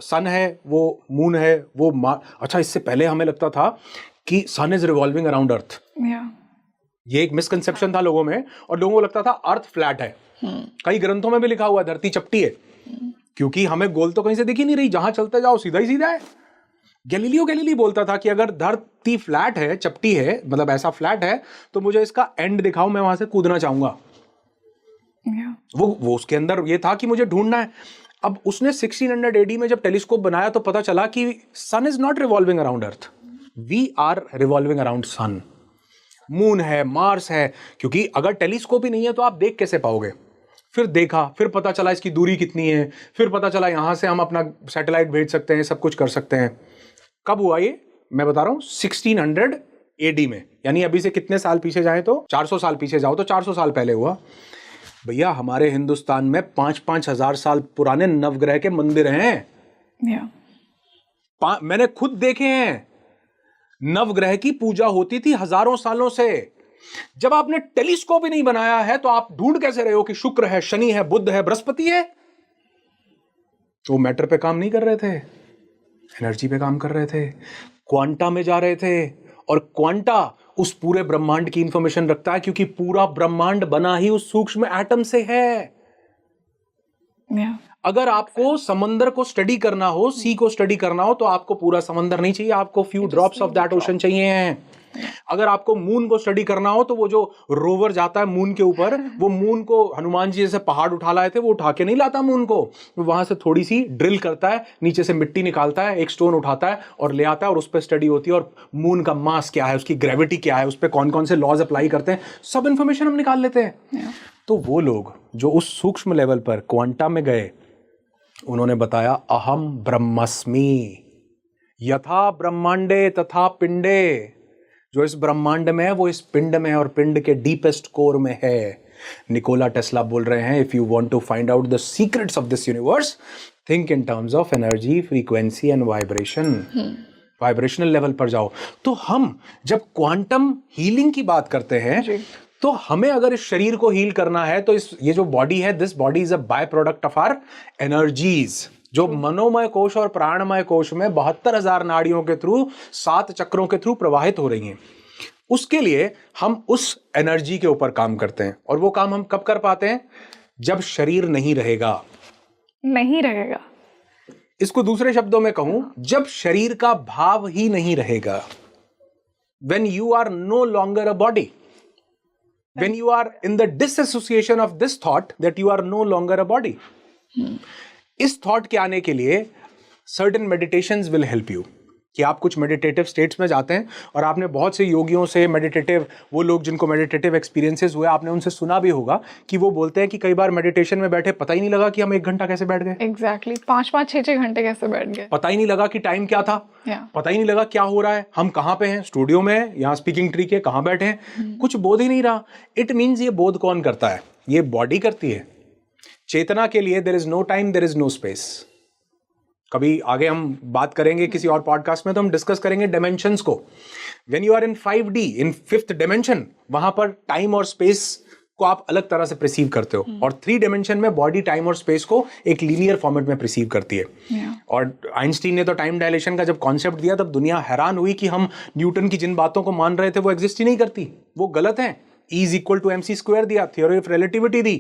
सन है, वो मून है, वो अच्छा, इससे पहले हमें लगता था कि सन इज रिवॉल्विंग अराउंड अर्थ। ये एक मिसकंसेप्शन था लोगों में, और लोगों को लगता था अर्थ फ्लैट है। कई ग्रंथों में भी लिखा हुआ है धरती चपटी है, क्योंकि हमें गोल तो कहीं से दिख ही नहीं रही, जहां चलते जाओ सीधा ही सीधा है। गैलीलियो गैलीली बोलता था कि अगर धरती फ्लैट है, चपटी है, मतलब ऐसा फ्लैट है, तो मुझे इसका एंड दिखाओ, मैं वहां से कूदना चाहूंगा। वो उसके अंदर ये था कि मुझे ढूंढना है। अब उसने 1600 एडी में जब टेलीस्कोप बनाया तो पता चला कि sun is not revolving around earth, we are revolving around sun. Moon है, मार्स है, क्योंकि अगर टेलीस्कोप ही नहीं है तो आप देख कैसे पाओगे? फिर देखा, फिर पता चला इसकी दूरी कितनी है, फिर पता चला यहां से हम अपना सैटेलाइट भेज सकते हैं, सब कुछ कर सकते हैं। कब हुआ ये? मैं बता रहा हूं 1600 एडी में, यानी अभी से कितने साल पीछे जाएं तो 400 साल पीछे जाओ तो 400 साल पहले हुआ। भैया हमारे हिंदुस्तान में 5-5 हजार साल पुराने नवग्रह के मंदिर हैं। मैंने खुद देखे हैं, नवग्रह की पूजा होती थी हजारों सालों से। जब आपने टेलीस्कोप ही नहीं बनाया है तो आप ढूंढ कैसे रहे हो कि शुक्र है, शनि है, बुध है, बृहस्पति है? तो मैटर पे काम नहीं कर रहे थे, एनर्जी पे काम कर रहे थे, क्वांटा में जा रहे थे। और क्वांटा उस पूरे ब्रह्मांड की इंफॉर्मेशन रखता है, क्योंकि पूरा ब्रह्मांड बना ही उस सूक्ष्म एटम से है। अगर आपको समंदर को स्टडी करना हो, सी को स्टडी करना हो, तो आपको पूरा समंदर नहीं चाहिए, आपको few drops of that ocean चाहिए हैं। अगर आपको मून को स्टडी करना हो तो वो जो रोवर जाता है मून के ऊपर, वो मून को हनुमान जी जैसे पहाड़ उठा लाए थे, वो उठा के नहीं लाता मून को, वहां से थोड़ी सी ड्रिल करता है, नीचे से मिट्टी निकालता है, एक स्टोन उठाता है और ले आता है, और उस पर स्टडी होती है, और मून का मास क्या है, उसकी ग्रेविटी क्या है, उस पर कौन कौन से लॉज अप्लाई करते हैं, सब इंफॉर्मेशन हम निकाल लेते हैं। तो वो लोग जो उस सूक्ष्म लेवल पर क्वांटा में गए, उन्होंने बताया अहम ब्रह्मस्मि, यथा ब्रह्मांडे तथा पिंडे। जो इस ब्रह्मांड में है वो इस पिंड में है, और पिंड के डीपेस्ट कोर में है। निकोला टेस्ला बोल रहे हैं, if you want to find out the secrets of this universe, think in terms of energy, frequency and vibration. Vibrational level पर जाओ। तो हम जब क्वांटम हीलिंग की बात करते हैं, तो हमें अगर इस शरीर को हील करना है तो ये जो बॉडी है, this body is a by product of our energies, जो मनोमय कोश और प्राणमय कोश में 72,000 नाड़ियों के थ्रू, 7 चक्रों के थ्रू प्रवाहित हो रही हैं। उसके लिए हम उस एनर्जी के ऊपर काम करते हैं, और वो काम हम कब कर पाते हैं? जब शरीर नहीं रहेगा। नहीं रहेगा, इसको दूसरे शब्दों में कहूं, जब शरीर का भाव ही नहीं रहेगा। When you are no longer a body, when you are in the disassociation of this thought that you are no longer a body, इस थॉट के आने के लिए certain meditations will help you, कि आप कुछ मेडिटेटिव स्टेट्स में जाते हैं, और आपने बहुत से योगियों से मेडिटेटिव, वो लोग जिनको मेडिटेटिव एक्सपीरियंसेस हुए, आपने उनसे सुना भी होगा कि वो बोलते हैं कि कई बार मेडिटेशन में बैठे पता ही नहीं लगा कि हम 1 घंटा कैसे बैठ गए। एग्जैक्टली 5-5, 6-6 घंटे कैसे बैठ गए, पता ही नहीं लगा कि टाइम क्या था, पता ही नहीं लगा क्या हो रहा है, हम कहाँ पे हैं, स्टूडियो में, यहाँ स्पीकिंग ट्री के कहाँ बैठे हैं, कुछ बोध ही नहीं रहा। इट मीन्स ये बोध कौन करता है? ये बॉडी करती है। चेतना के लिए there is no time, there is no space. कभी आगे हम बात करेंगे किसी और पॉडकास्ट में, तो हम डिस्कस करेंगे डायमेंशंस को। When you are in 5D, in 5th dimension, वहां पर टाइम और स्पेस को आप अलग तरह से परसीव करते हो, और 3 डायमेंशन में बॉडी टाइम और स्पेस को एक लीनियर फॉर्मेट में परसीव करती है। और आइंस्टीन ने तो टाइम डायलेशन का जब कॉन्सेप्ट दिया, तब दुनिया हैरान हुई कि हम न्यूटन की जिन बातों को मान रहे थे वो एग्जिस्ट ही नहीं करती, वो गलत है। E = mc² दिया, थ्योरी ऑफ रिलेटिविटी दी।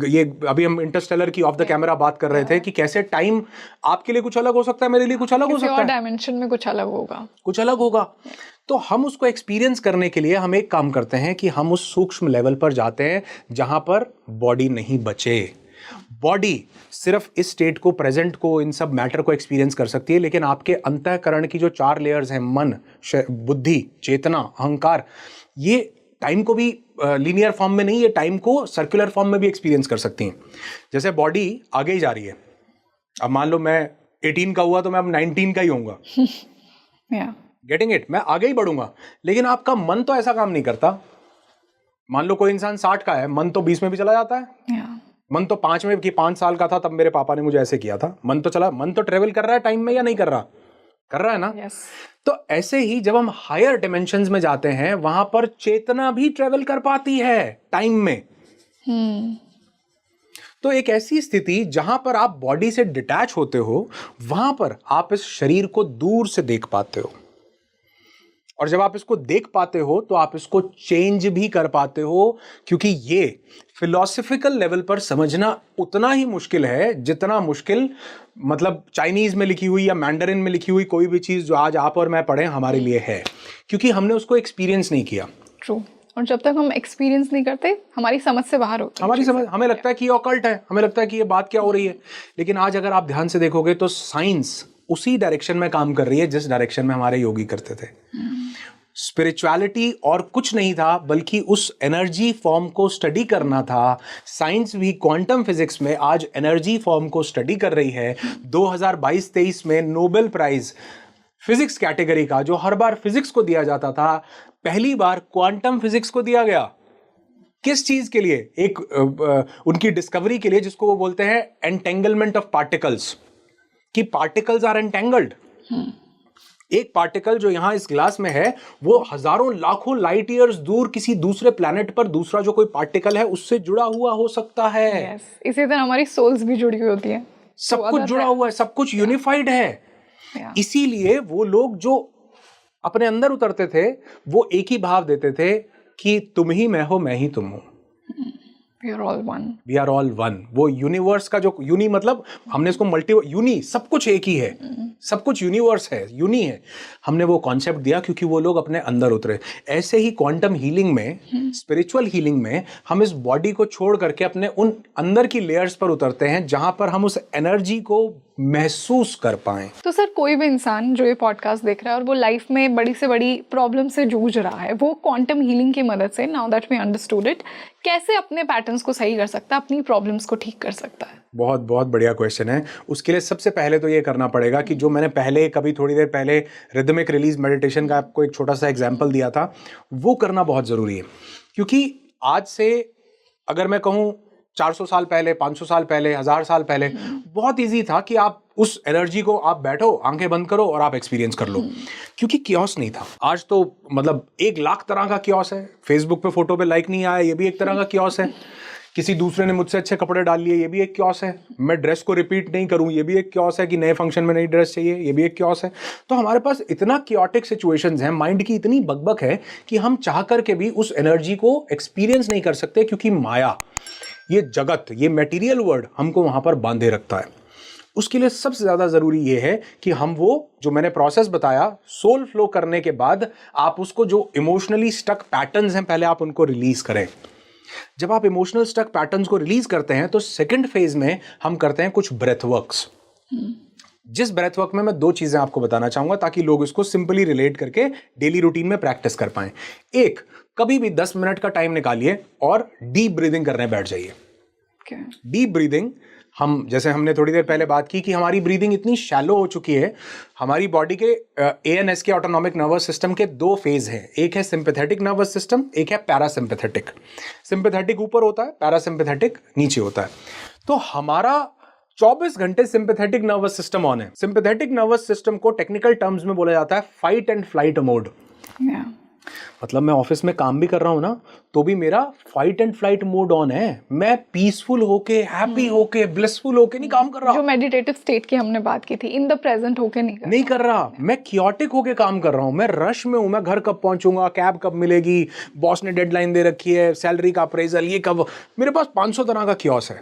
ये अभी हम इंटरस्टेलर की ऑफ द कैमरा बात कर रहे थे कि कैसे टाइम आपके लिए कुछ अलग हो सकता है, मेरे लिए कुछ अलग हो सकता है, डायमेंशन में कुछ अलग होगा, कुछ अलग होगा। तो हम उसको एक्सपीरियंस करने के लिए हम एक काम करते हैं कि हम उस सूक्ष्म लेवल पर जाते हैं जहां पर बॉडी नहीं बचे। बॉडी सिर्फ इस स्टेट को, प्रेजेंट को, इन सब मैटर को एक्सपीरियंस कर सकती है, लेकिन आपके अंतःकरण की जो 4 लेयर्स हैं, मन, बुद्धि, चेतना, अहंकार, ये टाइम को भी लीनियर फॉर्म में नहीं, ये टाइम को सर्कुलर फॉर्म में भी एक्सपीरियंस कर सकती हैं। जैसे बॉडी आगे ही जा रही है, अब मान लो मैं 18 का हुआ तो मैं अब 19 का ही होऊंगा, गेटिंग इट, मैं आगे ही बढ़ूंगा। लेकिन आपका मन तो ऐसा काम नहीं करता। मान लो कोई इंसान 60 का है, मन तो 20 में भी चला जाता है। मन तो 5 में, कि 5 साल का था तब मेरे पापा ने मुझे ऐसे किया था, मन तो चला, मन तो ट्रेवल कर रहा है टाइम में, या नहीं कर रहा? कर रहा है ना? तो ऐसे ही जब हम हायर डिमेंशंस में जाते हैं, वहां पर चेतना भी ट्रेवल कर पाती है टाइम में। तो एक ऐसी स्थिति जहां पर आप बॉडी से डिटैच होते हो, वहां पर आप इस शरीर को दूर से देख पाते हो, और जब आप इसको देख पाते हो तो आप इसको चेंज भी कर पाते हो, क्योंकि ये फिलॉसफिकल लेवल पर समझना उतना ही मुश्किल है जितना मुश्किल मतलब चाइनीज में लिखी हुई या मैंडरिन में लिखी हुई कोई भी चीज जो आज आप और मैं पढ़ें हमारे लिए है, क्योंकि हमने उसको एक्सपीरियंस नहीं किया। ट्रू। और जब तक हम एक्सपीरियंस नहीं करते, हमारी समझ से बाहर होती है। हमारी समझ, हमें लगता है कि ये ऑकल्ट है, हमें लगता है कि ये बात क्या हो रही है। लेकिन आज अगर आप ध्यान से देखोगे तो साइंस उसी डायरेक्शन में काम कर रही है जिस डायरेक्शन में हमारे योगी करते थे। स्पिरिचुअलिटी और कुछ नहीं था, बल्कि उस एनर्जी फॉर्म को स्टडी करना था। साइंस भी क्वांटम फिजिक्स में आज एनर्जी फॉर्म को स्टडी कर रही है। 2022-23 में नोबेल प्राइज फिजिक्स कैटेगरी का, जो हर बार फिजिक्स को दिया जाता था, पहली बार क्वांटम फिजिक्स को दिया गया। किस चीज के लिए? एक उनकी डिस्कवरी के लिए, जिसको वो बोलते हैं एंटेंगलमेंट ऑफ पार्टिकल्स, कि पार्टिकल्स आर एंटेंगल्ड। एक पार्टिकल जो यहां इस ग्लास में है, वो हजारों लाखों लाइट ईयर्स दूर किसी दूसरे प्लैनेट पर दूसरा जो कोई पार्टिकल है उससे जुड़ा हुआ हो सकता है। इसी तरह हमारी सोल्स भी जुड़ी हुई होती है, सब कुछ जुड़ा हुआ है, सब कुछ यूनिफाइड है। इसीलिए वो लोग जो अपने अंदर उतरते थे, वो एक ही भाव देते थे कि तुम ही मैं हो, मैं ही तुम हूं। We are all one. We are all one। वो यूनिवर्स का जो यूनि, मतलब हमने इसको मल्टी यूनि, सब कुछ एक ही है, सब कुछ यूनिवर्स है, यूनि है। हमने वो कॉन्सेप्ट दिया क्योंकि वो लोग अपने अंदर उतरे। ऐसे ही क्वांटम हीलिंग में, स्पिरिचुअल हीलिंग में, हम इस बॉडी को छोड़ करके अपने उन अंदर की लेयर्स पर उतरते हैं जहां पर हम उस एनर्जी को महसूस कर पाएं। तो सर, कोई भी इंसान जो ये पॉडकास्ट देख रहा है और वो लाइफ में बड़ी से बड़ी प्रॉब्लम से जूझ रहा है, वो क्वांटम हीलिंग की मदद से, now that we understood it, कैसे अपने पैटर्न्स को सही कर सकता है, अपनी प्रॉब्लम्स को ठीक कर सकता है? बहुत बहुत बढ़िया क्वेश्चन है। उसके लिए सबसे पहले तो ये करना पड़ेगा कि जो मैंने पहले कभी थोड़ी देर पहले रिदमिक रिलीज मेडिटेशन का आपको एक छोटा सा एग्जाम्पल दिया था, वो करना बहुत ज़रूरी है। क्योंकि आज से अगर मैं कहूँ 400 साल पहले, 500 साल पहले, 1000 साल पहले, बहुत इजी था कि आप उस एनर्जी को आप बैठो, आंखें बंद करो और आप एक्सपीरियंस कर लो, क्योंकि कियोस नहीं था। आज तो मतलब 1 लाख तरह का कियोस है। फेसबुक पे फोटो पे लाइक नहीं आया, ये भी एक तरह का कियोस है। किसी दूसरे ने मुझसे अच्छे कपड़े डाल लिए, ये भी एक कियोस है। मैं ड्रेस को रिपीट नहीं करूं, ये भी एक कियोस है। कि नए फंक्शन में नई ड्रेस चाहिए, ये भी एक कियोस है। तो हमारे पास इतना कियोटिक सिचुएशंस हैं, माइंड की इतनी बकबक है कि हम चाह करके भी उस एनर्जी को एक्सपीरियंस नहीं कर सकते, क्योंकि माया, ये जगत, ये मटेरियल वर्ल्ड हमको वहां पर बांधे रखता है। उसके लिए सबसे ज्यादा जरूरी ये है कि हम वो जो मैंने प्रोसेस बताया, सोल फ्लो करने के बाद आप उसको, जो इमोशनली स्टक पैटर्न्स हैं, पहले आप उनको रिलीज करें। जब आप इमोशनल स्टक पैटर्न्स को रिलीज करते हैं तो सेकंड फेज में हम करते हैं कुछ ब्रेथ वर्क्स। जिस ब्रेथ वर्क में मैं 2 चीजें आपको बताना चाहूंगा ताकि लोग इसको सिंपली रिलेट करके डेली रूटीन में प्रैक्टिस कर पाएं। एक, कभी भी 10 मिनट का टाइम निकालिए और डीप ब्रीदिंग करने बैठ जाइए। डीप ब्रीदिंग, हम जैसे हमने थोड़ी देर पहले बात की कि हमारी ब्रीदिंग इतनी शैलो हो चुकी है। हमारी बॉडी के ANS के ऑटोनॉमिक नर्वस सिस्टम के 2 फेज हैं। एक है सिंपैथेटिक नर्वस सिस्टम, एक है पैरासिम्पैथेटिक। सिंपैथेटिक ऊपर होता है, पैरासिम्पैथेटिक नीचे होता है। तो हमारा 24 घंटे सिंपैथेटिक नर्वस सिस्टम ऑन है। सिंपैथेटिक नर्वस सिस्टम को टेक्निकल टर्म्स में बोला जाता है फाइट एंड फ्लाइट मोड। मतलब मैं ऑफिस में काम भी कर रहा हूं ना, तो भी मेरा fight and flight mode on है। मैं पीसफुल होके, हैप्पी होके, ब्लिसफुल होके नहीं काम कर रहा। जो मेडिटेटिव स्टेट की हमने बात की थी, इन द प्रेजेंट होके नहीं कर रहा। मैं क्योटिक होके काम कर रहा हूं। मैं रश में हूं। मैं घर कब पहुंचूंगा, कैब कब मिलेगी, बॉस ने डेडलाइन दे रखी है, सैलरी का अप्रेजल, ये कब। मेरे पास 500 तरह का क्योस है।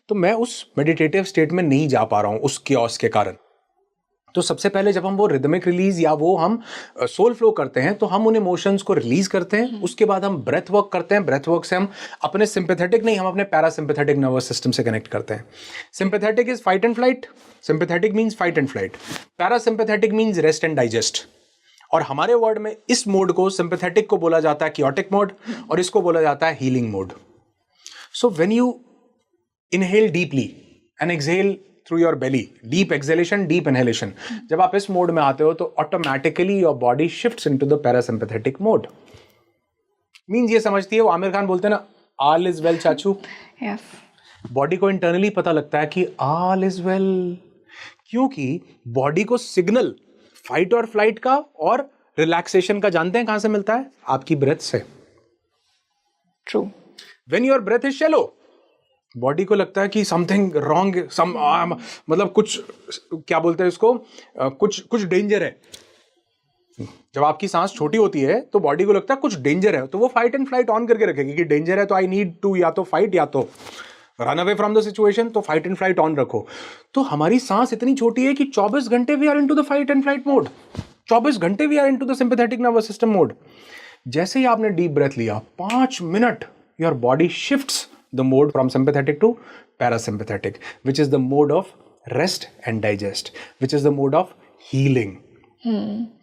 तो मैं उस मेडिटेटिव स्टेट में नहीं जा पा रहा हूं उस क्योस के कारण। तो सबसे पहले जब हम वो रिदमिक रिलीज या वो हम सोल फ्लो करते हैं, तो हम उन इमोशंस को रिलीज करते हैं। उसके बाद हम ब्रेथ वर्क करते हैं। ब्रेथ वर्क से हम अपने सिंपैथेटिक नहीं, हम अपने पैरासिम्पैथेटिक नर्वस सिस्टम से कनेक्ट करते हैं। Sympathetic is fight and flight. Sympathetic means fight and flight. Parasympathetic means rest and digest. और हमारे वर्ड में इस मोड को, सिंपैथेटिक को बोला जाता है क्योटिक मोड, और इसको बोला जाता है healing mode. So when you inhale deeply and exhale through your belly, deep exhalation, deep inhalation, जब आप इस मोड में आते हो तो automatically your body shifts into the parasympathetic mode. Means ये समझती है, वो आमिर खान बोलते हैं ना, ऑल इज वेल चाचू। बॉडी को इंटरनली पता लगता है कि ऑल इज वेल, क्योंकि बॉडी को सिग्नल फाइट और फ्लाइट का और रिलैक्सेशन का जानते हैं कहां से मिलता है? आपकी ब्रेथ से। True. When your breath is shallow, body को लगता है कि समथिंग रॉन्ग, मतलब कुछ, क्या बोलते हैं इसको, कुछ डेंजर है। जब आपकी सांस छोटी होती है तो बॉडी को लगता है कुछ डेंजर है, तो वो फाइट एंड फ्लाइट ऑन करके रखेगी कि डेंजर है तो आई नीड टू या तो फाइट या तो run away from the situation, तो फाइट एंड फ्लाइट ऑन रखो। तो हमारी सांस इतनी छोटी है कि 24 घंटे we are into the fight and flight mode. 24 घंटे we are into the sympathetic nervous system mode. जैसे ही आपने डीप ब्रेथ लिया, 5 minute your body shifts the mode from sympathetic to parasympathetic, which is the mode of rest and digest, which is the mode of healing,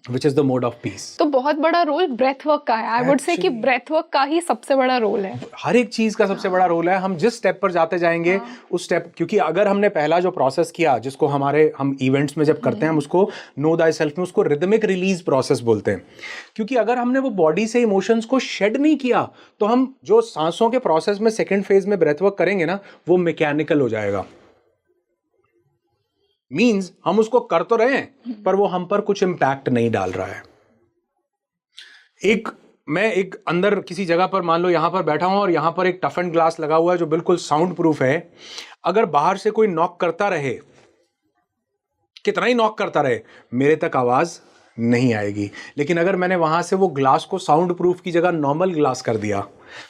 which is the mode of peace. तो बहुत बड़ा role breath work का है। I would say कि breath work का ही सबसे बड़ा role है। हर एक चीज का सबसे बड़ा रोल है। हम जिस स्टेप पर जाते जाएंगे उस स्टेप, क्योंकि अगर हमने पहला जो प्रोसेस किया, जिसको हम इवेंट्स में जब करते हैं, हम उसको नो दाई सेल्फ में उसको रिदमिक रिलीज प्रोसेस बोलते हैं। क्योंकि अगर हमने वो बॉडी से इमोशंस को शेड नहीं किया, तो हम जो सांसों के प्रोसेस में सेकेंड फेज में ब्रेथ वर्क करेंगे ना, वो मैकेनिकल हो जाएगा। मींस हम उसको कर तो रहे हैं, पर वो हम पर कुछ इंपैक्ट नहीं डाल रहा है। मैं एक अंदर किसी जगह पर, मान लो यहां पर बैठा हूं और यहां पर एक टफ एंड ग्लास लगा हुआ है जो बिल्कुल साउंड प्रूफ है। अगर बाहर से कोई नॉक करता रहे, कितना ही नॉक करता रहे, मेरे तक आवाज नहीं आएगी। लेकिन अगर मैंने वहां से वो ग्लास को साउंड प्रूफ की जगह नॉर्मल ग्लास कर दिया,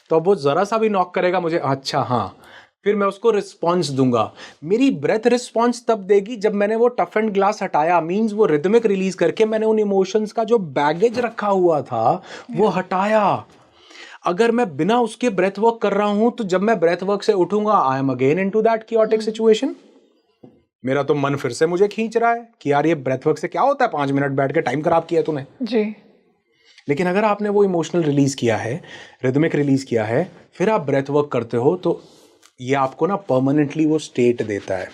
तो अब वो जरा सा भी नॉक करेगा, मुझे अच्छा हाँ, फिर मैं उसको रिस्पॉन्स दूंगा। मेरी ब्रेथ रिस्पॉन्स तब देगी जब मैंने वो टफ एंड ग्लास हटाया। मींस वो रिदमिक रिलीज करके मैंने उन इमोशंस का जो बैगेज रखा हुआ था वो हटाया। अगर मैं बिना उसके ब्रेथ वर्क कर रहा हूं, तो जब मैं ब्रेथ वर्क से उठूंगा, I am again into that chaotic situation. मेरा तो मन फिर से मुझे खींच रहा है कि यार ये ब्रेथ वर्क से क्या होता है, 5 मिनट बैठ के टाइम खराब किया तूने जी। लेकिन अगर आपने वो इमोशनल रिलीज किया है, रिदमिक रिलीज किया है, फिर आप ब्रेथ वर्क करते हो, तो ये आपको ना परमानेंटली वो स्टेट देता है।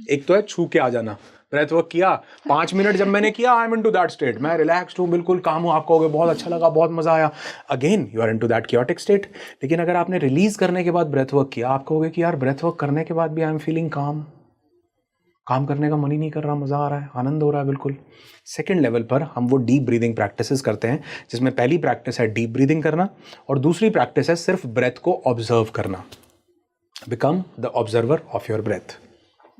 एक तो है छू के आ जाना, ब्रेथ वर्क किया 5 मिनट जब मैंने किया, I am into that state, मैं रिलैक्स्ड हूँ, बिल्कुल काम हूँ। आप कहोगे बहुत अच्छा लगा, बहुत मजा आया, again you are into that chaotic state. लेकिन अगर आपने रिलीज करने के बाद ब्रेथ वर्क किया, आप कहोगे कि यार ब्रेथ वर्क करने के बाद भी आई एम फीलिंग काम, काम करने का मन ही नहीं कर रहा, मजा आ रहा है, आनंद हो रहा है बिल्कुल। सेकेंड लेवल पर हम वो डीप ब्रीदिंग प्रैक्टिसेस करते हैं, जिसमें पहली प्रैक्टिस है डीप ब्रीदिंग करना, और दूसरी प्रैक्टिस है सिर्फ ब्रेथ को ऑब्जर्व करना। Become the observer of your breath.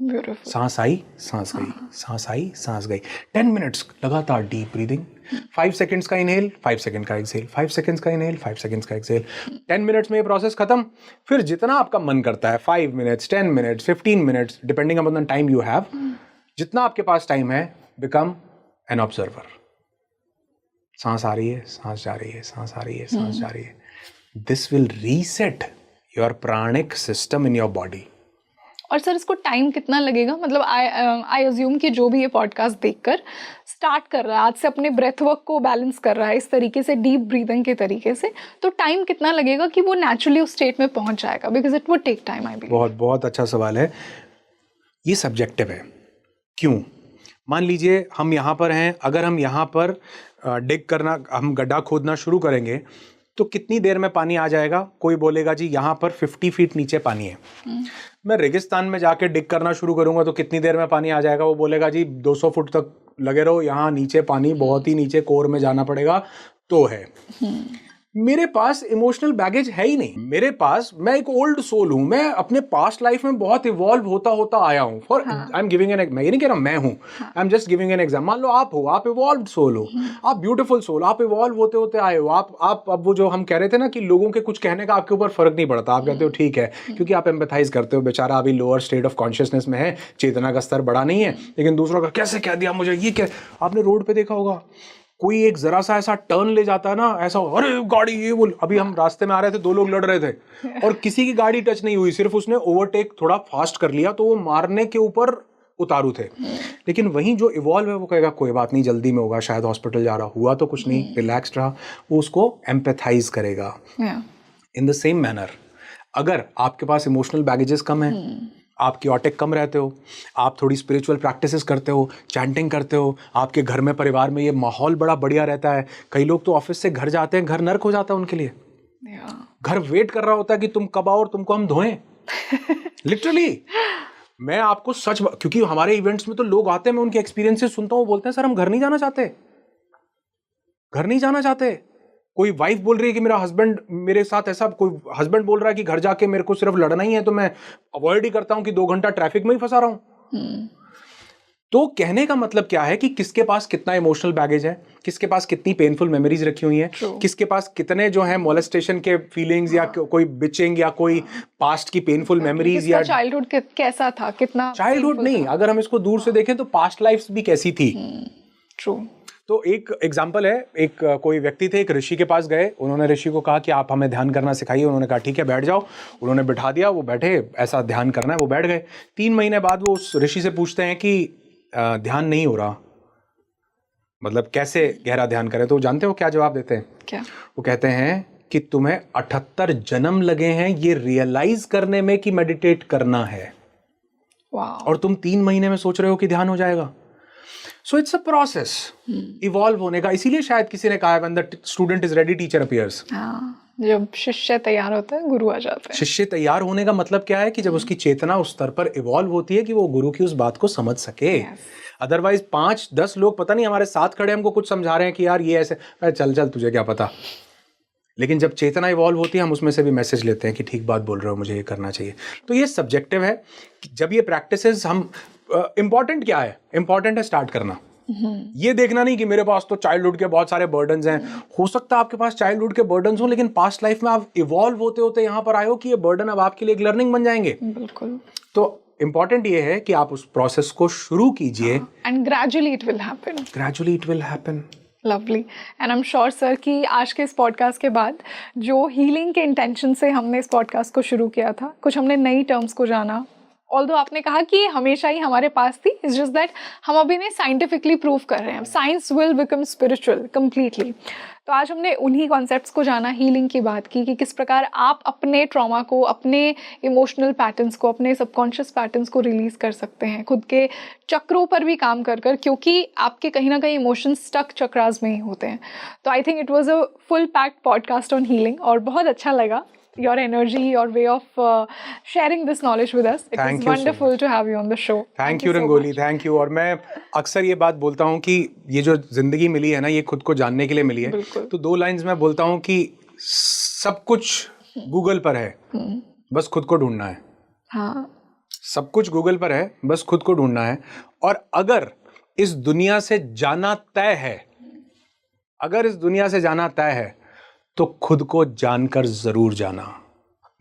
Beautiful. सांस आई, सांस गई, सांस आई, सांस गई। 10 मिनट्स लगातार डीप ब्रीदिंग। 5 सेकंड्स का इनहेल, 5 सेकंड का एक्सहेल, 5 सेकंड्स का इनहेल, 5 सेकंड्स का एक्सहेल। 10 मिनट्स में ये प्रोसेस खत्म। फिर जितना आपका मन करता है, 5 minutes, 10 minutes, 15 minutes, depending upon the time you have, जितना आपके पास टाइम है, बिकम एन ऑब्जर्वर। सांस आ रही है, सांस जा रही है, सांस आ रही है, सांस जा रही है। This will reset your pranic system in your body. और सर इसको टाइम कितना लगेगा? मतलब आई अज्यूम कि जो भी ये पॉडकास्ट देखकर स्टार्ट कर रहा है, आज से अपने ब्रेथ वर्क को बैलेंस कर रहा है इस तरीके से, डीप ब्रीदिंग के तरीके से, तो टाइम कितना लगेगा कि वो नेचुरली उस स्टेट में पहुंच जाएगा? Because it would take time, I believe. बहुत बहुत अच्छा सवाल है। ये सब्जेक्टिव है। क्यों? मान लीजिए हम यहाँ पर हैं, अगर हम यहाँ पर डिग करना, हम गड्ढा खोदना शुरू करेंगे, तो कितनी देर में पानी आ जाएगा? कोई बोलेगा जी यहाँ पर 50 फीट नीचे पानी है। मैं रेगिस्तान में जाके डिग करना शुरू करूंगा तो कितनी देर में पानी आ जाएगा? वो बोलेगा जी 200 फुट तक लगे रहो, यहाँ नीचे पानी बहुत ही नीचे कोर में जाना पड़ेगा। तो है मेरे पास इमोशनल बैगेज है ही नहीं। मेरे पास, मैं एक ओल्ड सोल हूं, मैं अपने पास्ट लाइफ में बहुत इवॉल्व होता होता आया हूं। For I am giving an, मैं ये नहीं कह रहा मैं हूं, I am just giving an example. मान लो आप हो, आप इवॉल्व सोल हो, आप ब्यूटीफुल सोल, आप इवॉल्व होते होते आए हो। आप अब वो जो हम कह रहे थे ना कि लोगों के कुछ कहने का आपके ऊपर फर्क नहीं पड़ता, आप कहते हो ठीक है, क्योंकि आप एम्पैथाइज करते हो, बेचारा अभी लोअर स्टेट ऑफ कॉन्शियसनेस में है, चेतना का स्तर बड़ा नहीं है, लेकिन दूसरों का कैसे कह दिया मुझे, ये क्या। आपने रोड पे देखा होगा, कोई एक जरा सा ऐसा टर्न ले जाता है ना, ऐसा अरे गाड़ी ये बोल। अभी हम रास्ते में आ रहे थे, 2 लोग लड़ रहे थे और किसी की गाड़ी टच नहीं हुई, सिर्फ उसने ओवरटेक थोड़ा फास्ट कर लिया तो वो मारने के ऊपर उतारू थे। लेकिन वहीं जो इवॉल्व है वो कहेगा कोई बात नहीं, जल्दी में होगा, शायद हॉस्पिटल जा रहा, हुआ तो कुछ नहीं, रिलैक्स्ड रहा, वो उसको एम्पैथाइज करेगा। इन द सेम मैनर, अगर आपके पास इमोशनल बैगेजेस कम है, आप क्योटिक कम रहते हो, आप थोड़ी स्पिरिचुअल प्रैक्टिसेस करते हो, चैंटिंग करते हो, आपके घर में परिवार में ये माहौल बड़ा बढ़िया रहता है। कई लोग तो ऑफिस से घर जाते हैं, घर नर्क हो जाता है उनके लिए। घर वेट कर रहा होता है कि तुम कब आओ और तुमको हम धोएं। लिटरली मैं आपको सच, क्योंकि हमारे इवेंट्स में तो लोग आते हैं, मैं उनके एक्सपीरियंसेस सुनता हूँ, बोलते हैं सर हम घर नहीं जाना चाहते, घर नहीं जाना चाहते। कोई वाइफ बोल रही है कि मेरा हस्बैंड मेरे साथ ऐसा, कोई हस्बैंड बोल रहा है कि घर जाके मेरे को सिर्फ लड़ना ही है, तो मैं अवॉइड ही करता हूं कि 2 घंटा ट्रैफिक में ही फंसा रहा हूं। तो कहने का मतलब क्या है कि किसके पास कितना इमोशनल बैगेज है, किसके पास कितनी पेनफुल मेमोरीज रखी हुई हैं, किसके पास कितने जो है मोलेस्टेशन के फीलिंग्स या कोई बिचिंग या कोई पास्ट की पेनफुल मेमोरीज, या चाइल्डहुड कैसा था, कितना चाइल्डहुड नहीं, अगर हम इसको दूर से देखें तो पास्ट लाइफ भी कैसी थी। ट्रू। तो एक एग्जाम्पल है, एक कोई व्यक्ति थे, एक ऋषि के पास गए, उन्होंने ऋषि को कहा कि आप हमें ध्यान करना सिखाइए। उन्होंने कहा ठीक है बैठ जाओ, उन्होंने बिठा दिया, वो बैठे, ऐसा ध्यान करना है, वो बैठ गए। 3 महीने बाद वो उस ऋषि से पूछते हैं कि ध्यान नहीं हो रहा, मतलब कैसे गहरा ध्यान करें। तो जानते हो क्या जवाब देते हैं? क्या? वो कहते हैं कि तुम्हें 78 जन्म लगे हैं ये रियलाइज करने में कि मेडिटेट करना है, और तुम 3 महीने में सोच रहे हो कि ध्यान हो जाएगा। So it's a process evolve होने का। इसीलिए शायद किसी ने कहा when the student is ready teacher appears. जब शिष्य तैयार होता है गुरु आ जाता है। शिष्य तैयार होने का मतलब क्या है कि जब उसकी चेतना उस स्तर पर इवॉल्व होती है कि वो गुरु की उस बात को समझ सके। अदरवाइज 5-10 लोग पता नहीं हमारे साथ खड़े हमको कुछ समझा रहे हैं कि यार ये ऐसे, चल चल तुझे क्या पता। लेकिन जब चेतना इवॉल्व होती है हम उसमें से भी मैसेज लेते हैं कि ठीक बात बोल रहे हो, मुझे ये करना चाहिए। तो ये सब्जेक्टिव है। जब ये प्रैक्टिसेस हम इंपॉर्टेंट क्या है? इंपॉर्टेंट है स्टार्ट करना। ये देखना नहीं कि मेरे पास तो चाइल्डहुड के बहुत सारे बर्डन्स हैं। हो सकता है आपके पास चाइल्डहुड के बर्डन्स हो, लेकिन पास्ट लाइफ में आप इवॉल्व होते होते यहाँ पर आए हो कि ये बर्डन अब आपके लिए एक लर्निंग बन जाएंगे। बिल्कुल। तो इंपॉर्टेंट ये है कि आप उस प्रोसेस को शुरू कीजिए, and gradually it will happen. Gradually it will happen. Lovely. And I am sure sir कि आज के इस पॉडकास्ट के बाद जो हीलिंग के इंटेंशन से हमने इस पॉडकास्ट को शुरू किया था, कुछ हमने नई टर्म्स को जाना, ऑल्दो आपने कहा कि हमेशा ही हमारे पास थी, इट्स जस्ट दैट हम अभी इन्हें साइंटिफिकली प्रूव कर रहे हैं। Science will become spiritual completely. तो आज हमने उन्हीं कॉन्सेप्ट्स को जाना, हीलिंग की बात की कि किस प्रकार आप अपने ट्रॉमा को, अपने इमोशनल पैटर्न्स को, अपने सबकॉन्शियस पैटर्न्स को रिलीज कर सकते हैं, खुद के चक्रों पर भी काम कर कर, क्योंकि आपके कहीं ना कहीं इमोशंस स्टक चक्रास में ही होते हैं। तो I think it was a full packed podcast on healing और बहुत अच्छा लगा। Your energy, your way of sharing this knowledge with us. It was wonderful to have you on the show. Thank you rangoli, thank you। और मैं अक्सर ये बात बोलता हूँ कि ये जो जिंदगी मिली है ना, ये खुद को जानने के लिए मिली है। तो 2 लाइंस में बोलता हूँ कि सब कुछ गूगल पर है, बस खुद को ढूंढना है। हाँ, सब कुछ गूगल पर है, बस खुद को ढूंढना है। और अगर इस दुनिया से जाना तय है, अगर इस दुनिया से जाना तय है तो खुद को जानकर जरूर जाना।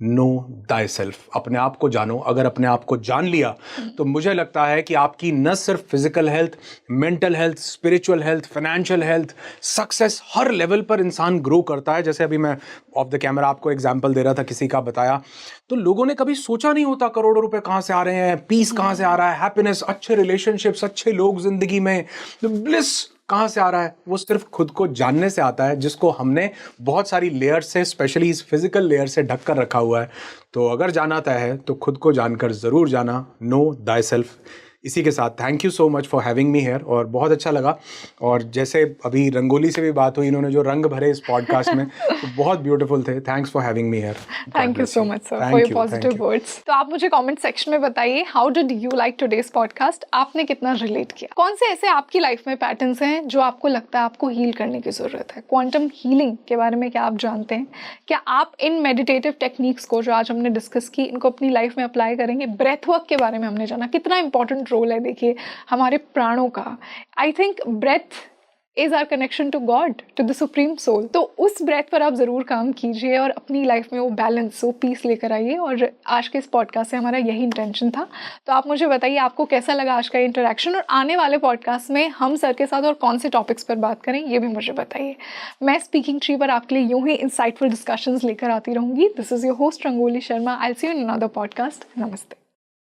नो दाई सेल्फ, अपने आप को जानो। अगर अपने आप को जान लिया तो मुझे लगता है कि आपकी न सिर्फ physical health, mental health, spiritual health, financial health, success, हर लेवल पर इंसान ग्रो करता है। जैसे अभी मैं ऑफ द कैमरा आपको एग्जांपल दे रहा था, किसी का बताया, तो लोगों ने कभी सोचा नहीं होता करोड़ों रुपए कहाँ से आ रहे हैं, पीस कहाँ से आ रहा है, हैप्पीनेस, अच्छे रिलेशनशिप्स, अच्छे लोग जिंदगी में, ब्लिस कहाँ से आ रहा है। वो सिर्फ खुद को जानने से आता है, जिसको हमने बहुत सारी लेयर से, स्पेशली इस फिजिकल लेयर से ढक कर रखा हुआ है। तो अगर जाना तय है तो खुद को जानकर जरूर जाना। No thy self. इसी के साथ thank you so much for having me here, और बहुत अच्छा लगा। और जैसे अभी रंगोली से भी बात हुई, इन्होंने जो रंग भरे इस पॉडकास्ट में तो बहुत ब्यूटीफुल थे। Thanks for having me here. Thank you so much sir for your positive words. तो आप मुझे कमेंट सेक्शन में बताइए, how did you like today's podcast? आपने कितना रिलेट किया? कौन से ऐसे आपकी लाइफ में पैटर्न्स हैं जो आपको लगता है आपको हील करने की ज़रूरत है? क्वांटम हीलिंग के बारे में क्या आप जानते हैं? क्या आप इन मेडिटेटिव टेक्निक्स को जो आज हमने डिस्कस की, इनको अपनी लाइफ में अप्लाई करेंगे? ब्रेथ वर्क के बारे में हमने जाना, कितना इंपॉर्टेंट रोल है देखिए हमारे प्राणों का। I think breath is our connection to God, to the supreme soul. तो उस ब्रेथ पर आप ज़रूर काम कीजिए और अपनी लाइफ में वो बैलेंस, वो पीस लेकर आइए। और आज के इस पॉडकास्ट से हमारा यही इंटेंशन था। तो आप मुझे बताइए आपको कैसा लगा आज का इंटरेक्शन, और आने वाले पॉडकास्ट में हम सर के साथ और कौन से टॉपिक्स पर बात करें ये भी मुझे बताइए। मैं स्पीकिंग ट्री पर आपके लिए यूं ही इंसाइटफुल डिस्कशंस लेकर आती रहूँगी। This is your host rangoli Sharma. I will see you in another podcast. नमस्ते।